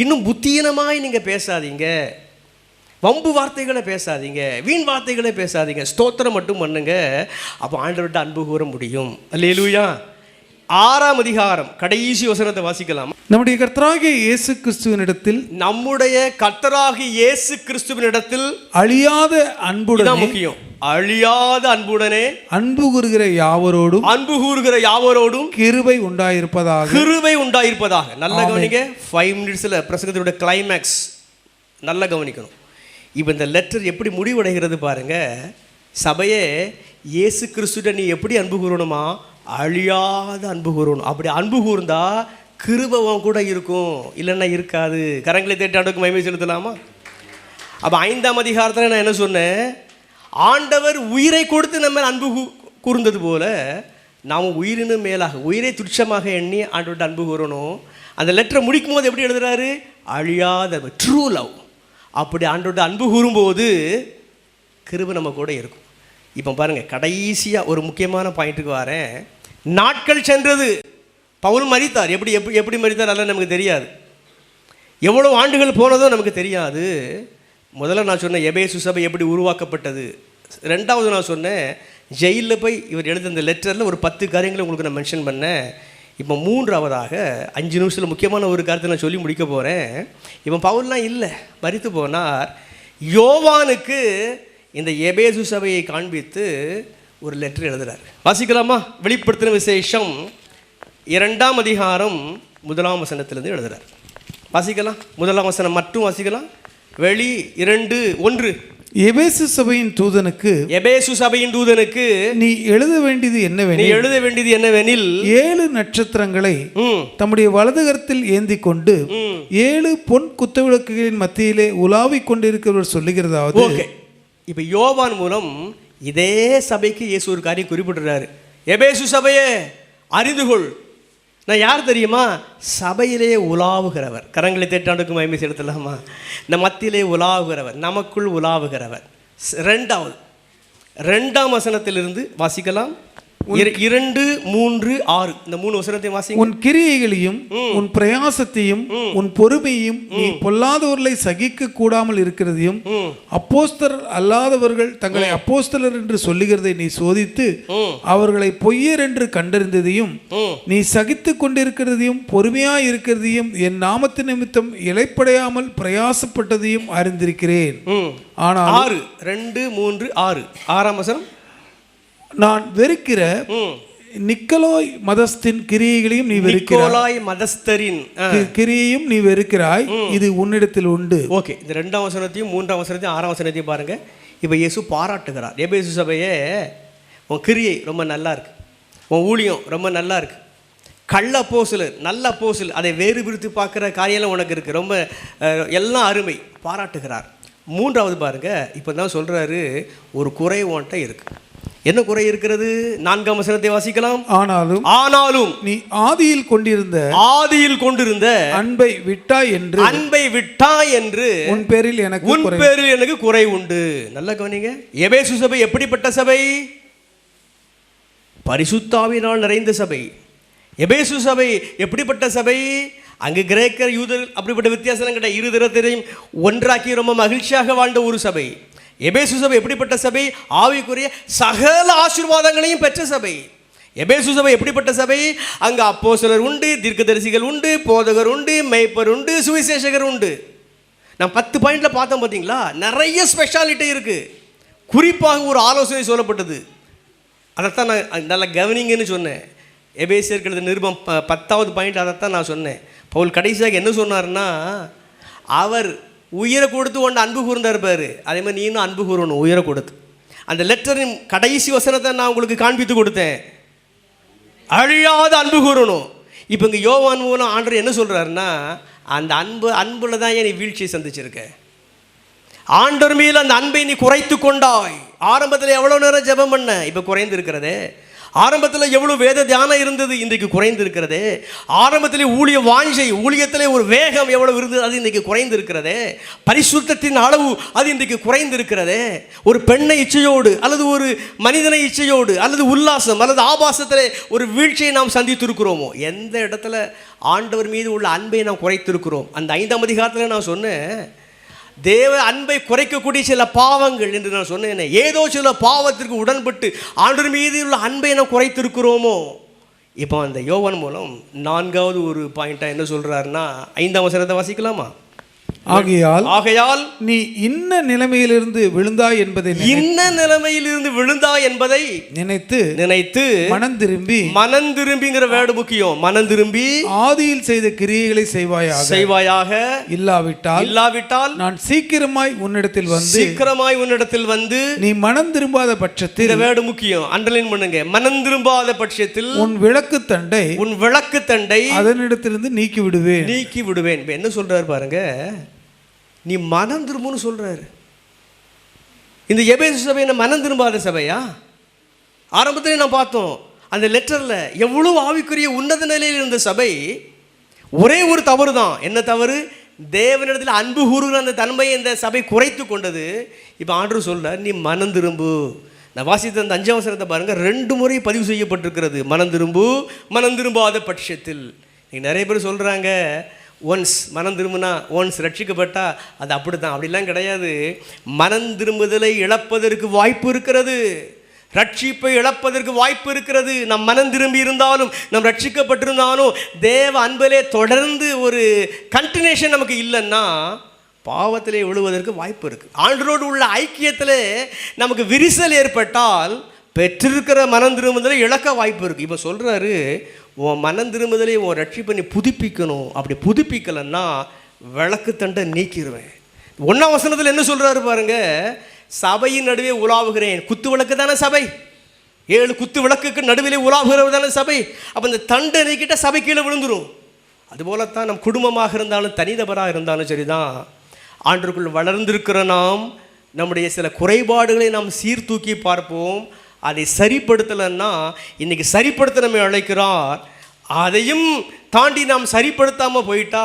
[SPEAKER 1] இன்னும் புத்தீனமாய் நீங்கள் பேசாதீங்க, வம்பு வார்த்தைகளை பேசாதீங்க, வீண் வார்த்தைகளை பேசாதீங்க, ஸ்தோத்திரம் மட்டும் பண்ணுங்க. அப்போ ஆண்டவர்கிட்ட அன்பு கூற முடியும். அல்லேலூயா. 6ஆம் அதிகாரம் கடைசி வசனத்தை வாசிக்கலாம்.
[SPEAKER 3] நம்முடைய கர்த்தராகிய இயேசு கிறிஸ்துவினிடத்தில் அழியாத அன்புடனே,
[SPEAKER 1] முக்கியம், அழியாத அன்புடனே
[SPEAKER 3] அன்பு கூறுகிற யாவரோடும் கிருபை உண்டாயிருப்பதாக. நல்ல கவனிங்க. 5 மினிட்ஸில் பிரசங்கத்தினுடைய கிளைமேக்ஸ் நல்லா கவனிக்கணும். இப்போ இந்த லெட்டர் எப்படி முடிவடைகிறது பாருங்க. சபையே, இயேசு கிறிஸ்துவிட்ட நீ எப்படி அன்பு கூறணுமா? அழியாத அன்பு கூறணும். அப்படி அன்பு கூர்ந்தா கிருபவம் கூட இருக்கும், இல்லைன்னா இருக்காது. கரங்களை தேடி ஆண்டவருக்கு மகிமை செலுத்தலாமா? அப்போ 5ஆம் அதிகாரத்தில் நான் என்ன சொன்னேன்? ஆண்டவர் உயிரை கொடுத்து நம்ம அன்பு கூர்ந்தது போல நாம் உயிரினும் மேலாக, உயிரை துச்சமாக எண்ணி ஆண்டவர்கிட்ட அன்பு கூறணும். அந்த லெட்டரை முடிக்கும் போது எப்படி எழுதுறாரு? அழியாத ட்ரூ லவ். அப்படி ஆண்டவர்கிட்ட அன்பு கூறும்போது கிருபை நம்ம கூட இருக்கும். இப்போ பாருங்கள், கடைசியாக ஒரு முக்கியமான பாயிண்ட்டுக்கு வரேன். நாட்கள் சென்றது. பவுல் மரித்தார். எப்படி மரித்தார் அதெல்லாம் நமக்கு தெரியாது. எவ்வளோ ஆண்டுகள் போனதோ நமக்கு தெரியாது. முதல்ல நான் சொன்னேன் எபேசு சபை எப்படி உருவாக்கப்பட்டது. 2வது நான் சொன்னேன் ஜெயிலில் போய் இவர் எழுத இந்த லெட்டரில் ஒரு 10 காரியங்களை உங்களுக்கு நான் மென்ஷன் பண்ணேன். இப்போ 3வதாக 5 நிமிஷத்தில் முக்கியமான ஒரு காரியத்தை நான் சொல்லி முடிக்க போகிறேன். இப்போ பவுல்லாம் இல்லை, மரித்து போனார். யோவானுக்கு இந்த எபேசு சபையை காண்பித்து ஒரு லெட்டர் எழுதுகிறார். வாசிக்கலாமா? வெளிப்படுத்தின விசேஷம் 2ஆம் அதிகாரம் 1ஆம் வசனத்திலிருந்து எழுதுகிறார். வாசிக்கலாம். 1ஆம் வசனம் மட்டும் வாசிக்கலாம். வெளி 2:1. எபேசு சபையின் தூதனுக்கு நீ எழுத வேண்டியது என்னவெனில் 7 நட்சத்திரங்களை தம்முடைய வலதுகரத்தில் ஏந்தி கொண்டு 7 பொன் குத்துவிளக்குகளின் மத்தியிலே உலாவிக் கொண்டிருக்கிறவர் சொல்லுகிறதாவது.
[SPEAKER 1] இப்போ யோவான் மூலம் இதே சபைக்கு இயேசு ஒரு காரியம் குறிப்பிடுறாரு. எபேசு சபையே அறிந்துகொள்,
[SPEAKER 2] நான் யார் தெரியுமா? சபையிலே உலாவுகிறவர். கரங்களை தேட்டாண்டுக்கு மகிமை செலுத்தலாமா? நம் மத்தியிலே உலாவுகிறவர், நமக்குள் உலாவுகிறவர். ரெண்டாம் வசனத்திலிருந்து வாசிக்கலாம். 2, 3, 6 இந்த 3 வசனத்தை வாசிங்க.
[SPEAKER 3] உன் கிரியைகளையும் உன் பிரயாசத்தையும் உன் பொறுமையும் நீ பொல்லாதவர்களை சகிக்க கூடாமல் இருக்கிறதையும் அப்போஸ்தலர் அல்லாதவர்கள் தங்களை அப்போஸ்தலர் என்று சொல்லுகிறதை நீ சோதித்து அவர்களை பொய்யர் என்று கண்டறிந்ததையும் நீ சகித்து கொண்டிருக்கிறதையும் பொறுமையாய் இருக்கிறதையும் என் நாமத்து நிமித்தம் இளைப்படையாமல் பிரயாசப்பட்டதையும் அறிந்திருக்கிறேன். ஆனால்
[SPEAKER 2] 6, 2, 3, 6 6ஆம் வசனம்.
[SPEAKER 3] நான் வெறுக்கிற நிக்கோலாய் மதஸ்தின் கிரியைகளையும் நீ வெறுக்கிறாய்.
[SPEAKER 2] நிக்கோலாய் மதஸ்தரின்
[SPEAKER 3] கிரியையும் நீ வெறுக்கிறாய், இது உன்னிடத்தில் உண்டு.
[SPEAKER 2] ஓகே, இந்த 2ஆம் வசனத்தையும் 3ஆம் வசனத்தையும் 6ஆம் வசனத்தையும் பாருங்க. இப்போ இயேசு பாராட்டுகிறார். எபேசு சபையே, உன் கிரியை ரொம்ப நல்லா இருக்கு, உன் ஊழியம் ரொம்ப நல்லா இருக்கு, கள்ள அப்போஸ்தலர் நல்ல அப்போஸ்தலர், அதை வேறு பிரித்து பார்க்குற காரியெல்லாம் உனக்கு இருக்குது, ரொம்ப எல்லாம் அருமை, பாராட்டுகிறார். 3ஆவது பாருங்க, இப்போ தான் சொல்கிறாரு ஒரு குறை உன்கிட்ட இருக்கு. என்ன குறை இருக்கிறது? 4ஆம் வசனத்தை வாசிக்கலாம். ஆனாலும்
[SPEAKER 3] நீ ஆதியில் கொண்டிருந்த அன்பை விட்டாய் என்று உன் பேரில் எனக்கு
[SPEAKER 2] குறை உண்டு. நல்லா கவனிங்க. எபேசு சபை எப்படிப்பட்ட சபை? பரிசுத்த ஆவியினால் நிறைந்த சபை. எபேசு சபை எப்படிப்பட்ட சபை? அங்கு கிரேக்கர் யூதர் அப்படிப்பட்ட வித்தியாசம் கிடையாது. இரு திறத்தையும் ஒன்றாக்கி ரொம்ப மகிழ்ச்சியாக வாழ்ந்த ஒரு சபை. எபேசு சபை எப்படிப்பட்ட சபை? ஆவிக்குரிய சகல ஆசீர்வாதங்களையும் பெற்ற சபை. எபேசு சபை எப்படிப்பட்ட சபை? அங்கே அப்போஸ்தலர் உண்டு, தீர்க்கதரிசிகள் உண்டு, போதகர் உண்டு, மேய்ப்பர் உண்டு, சுவிசேஷகர் உண்டு. நான் 10 பாயிண்டில் பார்த்தோம் பார்த்தீங்களா? நிறைய ஸ்பெஷாலிட்டி இருக்குது. குறிப்பாக ஒரு ஆலோசனை சொல்லப்பட்டது. அதைத்தான் நான் நல்லா கவனிங்கன்னு சொன்னேன். எபேசியர்கள் நிருபம் 10ஆவது பாயிண்ட் அதைத்தான் நான் சொன்னேன். பவுல் கடைசியாக என்ன சொன்னார்னா, அவர் உயிரை கொடுத்து ஒன்று அன்பு கூர்ந்தா இருப்பார், அதே மாதிரி நீனும் அன்பு கூறணும் உயிரை கொடுத்து. அந்த லெட்டரின் கடைசி வசனத்தை நான் உங்களுக்கு காண்பித்து கொடுத்தேன், அழியாத அன்பு கூறணும். இப்போ இங்கே யோவான் மூலம் ஆண்டவர் என்ன சொல்கிறாருன்னா, அந்த அன்பில் தான் ஏன் நீ வீழ்ச்சியை சந்திச்சிருக்க. ஆண்டவர் மீது அந்த அன்பை நீ குறைத்து கொண்டாய். ஆரம்பத்தில் எவ்வளோ நேரம் ஜெபம் பண்ண, இப்போ குறைந்து இருக்கிறதே. ஆரம்பத்தில் எவ்வளோ வேத தியானம் இருந்தது, இன்றைக்கு குறைந்து இருக்கிறது. ஆரம்பத்தில் ஊழிய வாஞ்சை, ஊழியத்தில் ஒரு வேகம் எவ்வளோ இருந்தது, அது இன்றைக்கு குறைந்து இருக்கிறது. பரிசுத்தத்தின் அளவு அது இன்றைக்கு குறைந்து இருக்கிறது. ஒரு பெண்ணை இச்சையோடு அல்லது ஒரு மனிதனை இச்சையோடு அல்லது உல்லாசம் அல்லது ஆபாசத்தில் ஒரு வீழ்ச்சியை நாம் சந்தித்திருக்கிறோமோ, எந்த இடத்துல ஆண்டவர் மீது உள்ள அன்பை நாம் குறைத்திருக்கிறோம்? அந்த 5ஆம் அதிகாரத்தில் நான் சொன்னேன், தேவ அன்பை குறைக்கக்கூடிய சில பாவங்கள் என்று நான் சொன்னேன். ஏதோ சில பாவத்திற்கு உடன்பட்டு ஆண்டவர் மீது உள்ள அன்பை நாம் குறைத்திருக்கிறோமோ. இப்போ அந்த யோவான் மூலம் 4ஆவது ஒரு பாயிண்டாக என்ன சொல்கிறாருன்னா, 5ஆம் வசனத்தை வாசிக்கலாமா?
[SPEAKER 3] ஆகையால் நீ இன்ன நிலைமையிலிருந்து விழுந்தாய் என்பதை நினைத்து மனம் திரும்பிங்கிற வேர்டு முக்கியம். மனம் திரும்பி ஆதியில் செய்த கிரியைகளை செய்வாயாக. இல்லாவிட்டால் நான் சீக்கிரமாய் உன்னிடத்தில் வந்து நீ மனம் திரும்பாத பட்சத்தில், இந்த வேர்டு முக்கியம், அண்டர்லைன் பண்ணுங்க, மனம் திரும்பாத பட்சத்தில் உன் விளக்கு தண்டை அதனிடத்திலிருந்து நீக்கி விடுவேன். என்ன சொல்றாரு பாருங்க, நீ மனம் திரும்புன்னு சொல்றாரு. இந்த எபேசு சபை என்ன மனம் திரும்பாத சபையா? ஆரம்பத்திலே நான் பார்த்தோம் அந்த லெட்டரில் எவ்வளோ ஆவிக்குரிய உன்னத நிலையில் இருந்த சபை. ஒரே ஒரு தவறு தான். என்ன தவறு? தேவனிடத்தில் அன்பு கூறுகிற அந்த தன்மையை இந்த சபை குறைத்து கொண்டது. இப்போ ஆண்டவர் சொல்ல, நீ மனம் திரும்பு. நான் வாசித்த அந்த 5ஆம் வசனத்தை பாருங்க, 2 முறை பதிவு செய்யப்பட்டிருக்கிறது. மனம் திரும்பாத பட்சத்தில். நீங்கள் நிறைய பேர் சொல்கிறாங்க, ஒன்ஸ் மனம் திரும்பினா ஒன்ஸ் ரட்சிக்கப்பட்டா அது அப்படி தான். அப்படிலாம் கிடையாது. மனம் திரும்புதலை இழப்பதற்கு வாய்ப்பு இருக்கிறது, ரட்சிப்பை இழப்பதற்கு வாய்ப்பு இருக்கிறது. நம் மனம் திரும்பி இருந்தாலும், நம் ரட்சிக்கப்பட்டிருந்தாலும், தேவ அன்பிலே தொடர்ந்து ஒரு கண்டினியூஷன் நமக்கு இல்லைன்னா பாவத்திலே விழுவதற்கு வாய்ப்பு இருக்குது. ஆண்டவரோடு உள்ள ஐக்கியத்தில் நமக்கு விரிசல் ஏற்பட்டால் பெற்றிருக்கிற மனம் திரும்புதலை இழக்க வாய்ப்பு இருக்குது. இப்போ சொல்கிறாரு, உன் மனம் திரும்புதலை உன் ரட்சிப்பை நீ புதுப்பிக்கணும். அப்படி புதுப்பிக்கலைன்னா விளக்கு தண்டை நீக்கிடுவேன். 1ஆம் வசனத்தில் என்ன சொல்கிறாரு பாருங்க, சபையின் நடுவே உலாவுகிறேன். குத்து விளக்கு தானே சபை, 7 குத்து விளக்குக்கு நடுவிலே உலாவுகிறது தானே சபை. அப்போ இந்த தண்டை நீக்கிட்ட சபை கீழே விழுந்துடும். அதுபோலத்தான் நம் குடும்பமாக இருந்தாலும் தனிநபராக இருந்தாலும் சரிதான், ஆண்டவருக்குள் வளர்ந்திருக்கிற நாம் நம்முடைய சில குறைபாடுகளை நாம் சீர்தூக்கி பார்ப்போம். அதை சரிப்படுத்தலைன்னா, இன்றைக்கி சரிப்படுத்த நம்ம அழைக்கிறார்.
[SPEAKER 1] அதையும் தாண்டி நாம் சரிப்படுத்தாமல் போயிட்டா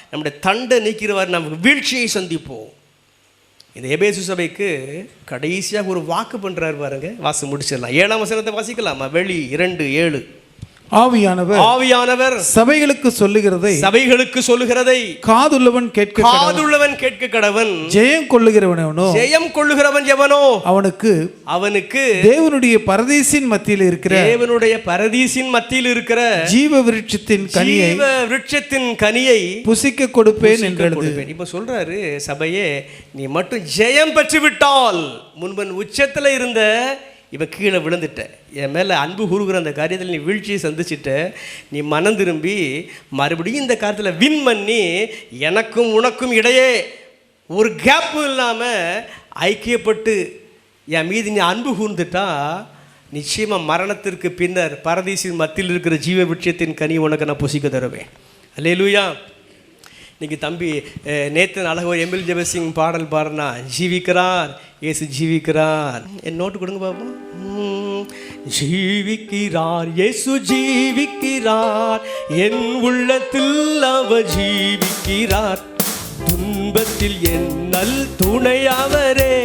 [SPEAKER 1] நம்முடைய தண்டை நீக்கிறவர் நமக்கு வீழ்ச்சியை சந்திப்போம். இந்த எபேசு சபைக்கு கடைசியாக ஒரு வாக்கு பண்ணுறாரு பாருங்க, வாசி முடிச்சிடலாம். 7ஆம் வசனத்தை வாசிக்கலாமா? வெளி 2:7.
[SPEAKER 3] ஆவியானவர் சபைகளுக்கு சொல்லுகிறதை காதுள்ளவன் கேட்க கடவன். ஜெயம் கொள்ளுகிறவன் எவனோ அவனுக்கு தேவனுடைய பரதீசின் மத்தியில் இருக்கிற ஜீவ விருட்சத்தின் கனியை புசிக்க கொடுப்பேன் என்று.
[SPEAKER 1] இப்ப சொல்றாரு, சபையே நீ மட்டும் ஜெயம் பெற்று விட்டால், முன்பன் உச்சத்துல இருந்த இவன் கீழே விழுந்துட்ட, என் மேலே அன்பு கூறுகிற அந்த காரியத்தில் நீ வீழ்ச்சியை சந்திச்சிட்ட, நீ மனம் திரும்பி மறுபடியும் இந்த காரியத்தில் வின் பண்ணி எனக்கும் உனக்கும் இடையே ஒரு கேப்பு இல்லாமல் ஐக்கியப்பட்டு என் மீது நீ அன்பு கூர்ந்துட்டா, நிச்சயமாக மரணத்திற்கு பின்னர் பரதீசின் மத்தியில் இருக்கிற ஜீவ விருட்சத்தின் கனி உனக்கு நான் புசிக்க தருவேன். அல்லேலூயா. இன்றைக்கி தம்பி நேத்தன் அழகு ஒரு எம்எல் ஜெபசிங் பாடல் பாருனா, ஜீவிக்கிறார் இயேசு ஜீவிக்கிறார். என் நோட்டு கொடுங்க பாப்போம். ஜீவிக்கிறார் இயேசு ஜீவிக்கிறார், என் உள்ளத்தில் அவர் ஜீவிக்கிறார், துன்பத்தில் என்னல் துணை அவரே,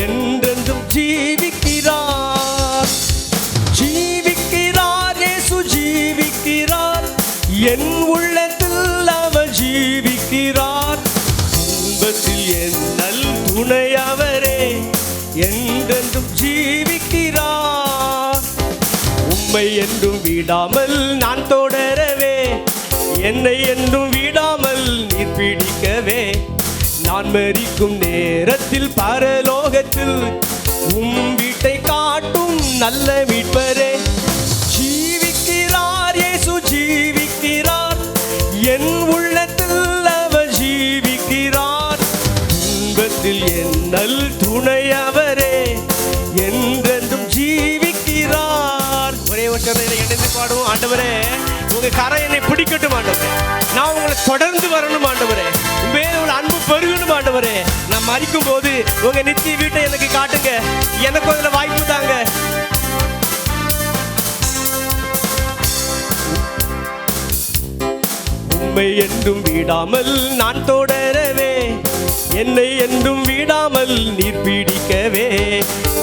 [SPEAKER 1] என்றென்றும் ஜீவிக்கிறார். ஜீவிக்கிறார் இயேசு ஜீவிக்கிறார், என் உள்ளத்தில் அவர் ஜீவிக்கிறார், துன்பத்தில் என்னல் துணை அவரே, என்றென்றும் ஜீவிக்கிறார். உம்மை என்றும் விடாமல் நான் தொடரவே, என்னை என்றும் விடாமல் நீர் பிடிக்கவே, நான் மரிக்கும் நேரத்தில் பரலோகத்தில் உம் வீட்டை காட்டும் நல்ல மீட்பரே. ஜீவிக்கிறார் இயேசு ஜீவிக்கிறார், என் உள்ளத்தில் அவர் ஜீவிக்கிறார், துன்பத்தில் என்னல் துணை அவரே, என்றென்றும் ஜீவிக்கிறார். ஒரே வருஷம் இணைந்து பாடுவோம். ஆண்டவரே உங்க கரை என்னை பிடிக்கட்டும் ஆண்டவரே, நான் உங்களை தொடர்ந்து வரணும் ஆண்டவரே, உங்க அன்பு பெருகணும் ஆண்டவரே. நான் மரிக்கும் போது உங்க நித்திய வீட்டை எனக்கு காட்டுங்க, எனக்கு அதுல வாய்ப்பு தாங்க. உம்மை என்றும் விடாமல் நான் தொடரவே, என்னை என்றும் விடாமல் நீர் பிடிக்கவே,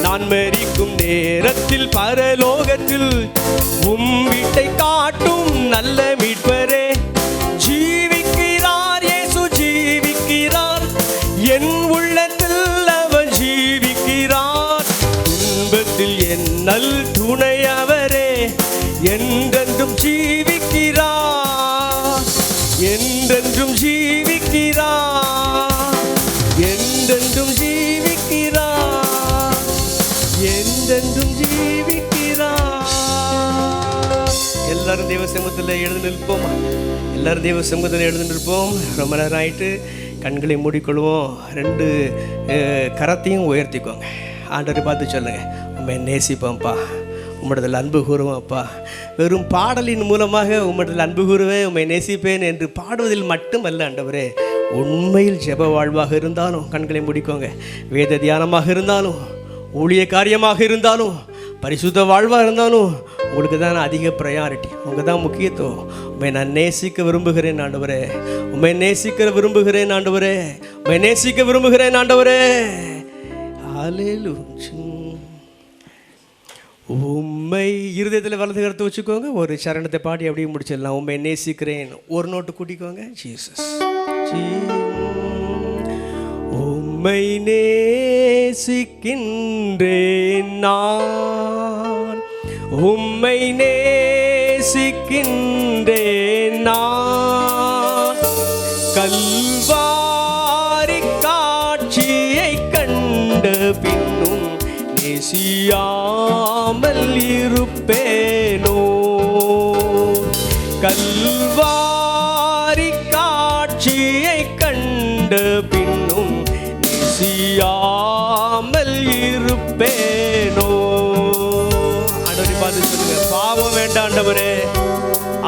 [SPEAKER 1] நான் மரிக்கும் நேரத்தில் பரலோகத்தில் உம் வீட்டை காட்டும் நல்ல மீட்பரே. ஜீவிக்கிறார் இயேசு ஜீவிக்கிறார், என் உள்ளத்தில் அவர் ஜீவிக்கிறார், துன்பத்தில் என்னல் துணை அவரே, என்றென்றும் ஜீவிக்கிறார், என்றென்றும் ஜீவிக்கிறார், என்றென்றும் ஜீவிக்கிறார், என்றென்றும் ஜீவிக்கிறார். எல்லாரும் தேவ சமூகத்தில் எழுந்து நிற்போம். எல்லாரும் தேவ சமூகத்தில் எழுந்து நிற்போம். ரொம்ப நேரம் ஆயிட்டு கண்களை மூடிக்கொள்வோம். 2 கரத்தையும் உயர்த்திக்கோங்க. ஆண்டவரை பார்த்து சொல்லுங்க, உண்மை நேசிப்போம்ப்பா, உம்மிடத்தில் அன்பு கூறுவோம் அப்பா. வெறும் பாடலின் மூலமாக உம்மிடத்தில் அன்பு கூறுவேன், உம்மை நேசிப்பேன் என்று பாடுவதில் மட்டுமல்ல ஆண்டவரே, உண்மையில் ஜெப வாழ்வாக இருந்தாலும் கண்களை முடிக்கோங்க, வேத தியானமாக இருந்தாலும், ஊழிய காரியமாக இருந்தாலும், பரிசுத்த வாழ்வாக இருந்தாலும், உங்களுக்கு தான் அதிக ப்ரையாரிட்டி, உங்களுக்கு தான் முக்கியத்துவம். உண்மை நான் நேசிக்க விரும்புகிறேன் ஆண்டவரே, உண்மை நேசிக்க விரும்புகிறேன் ஆண்டவரே, உண்மை நேசிக்க விரும்புகிறேன் ஆண்டவரே. ஹல்லேலூயா. உம்மை இருதயத்தில் வலது கருத்து வச்சுக்கோங்க. ஒரு சரணத்தை பாடி அப்படியே முடிச்சிடலாம். உம்மை நேசிக்கிறேன் ஒரு நோட்டு கூட்டிக்கோங்க. ஜீசஸ். உம்மை நேசிக்கின்றேன் நான், உம்மை நேசிக்கின்றேன் நான், கல்வாரி காட்சியை கண்ட பின்னும் நேசியாமல் இருப்பேனோ, கல்வாரி காட்சியை கண்ட பின்னும் நேசியாமல் இருப்பேனோ. ஆண்டவரை பார்த்து சொல்லுங்க, பாவம் வேண்டாம் ஆண்டவரே,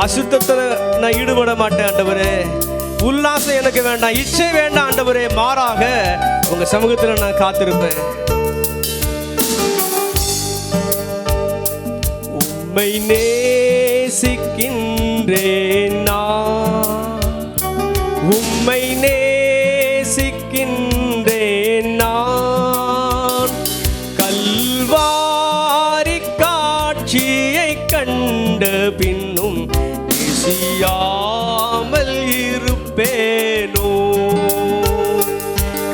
[SPEAKER 1] அசுத்தத்தில் நான் ஈடுபட மாட்டேன் ஆண்டவரே, உல்லாசம் எனக்கு வேண்டாம், இச்சை வேண்டாம் ஆண்டவரே, மாறாக உங்க சமூகத்தில் நான் காத்திருப்பேன். உம்மை நேசிக்கின்ற
[SPEAKER 2] நேசிக்கின்றேன் நான், உம்மை நேசிக்கின்றேன் நான். கல்வாரி காட்சியை கண்ட பின்னும் நேசியாமல் இருப்பேனோ.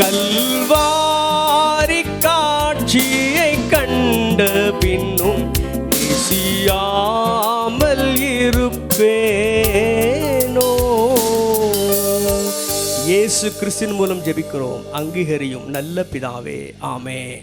[SPEAKER 2] கல்வாரி காட்சியை கண்ட பின்னும் நேசியாமல் இருப்பேனோ. இயேசு கிறிஸ்துவின் மூலம் ஜெபிக்கிறோம், அங்கீகரியும் நல்ல பிதாவே, ஆமென்.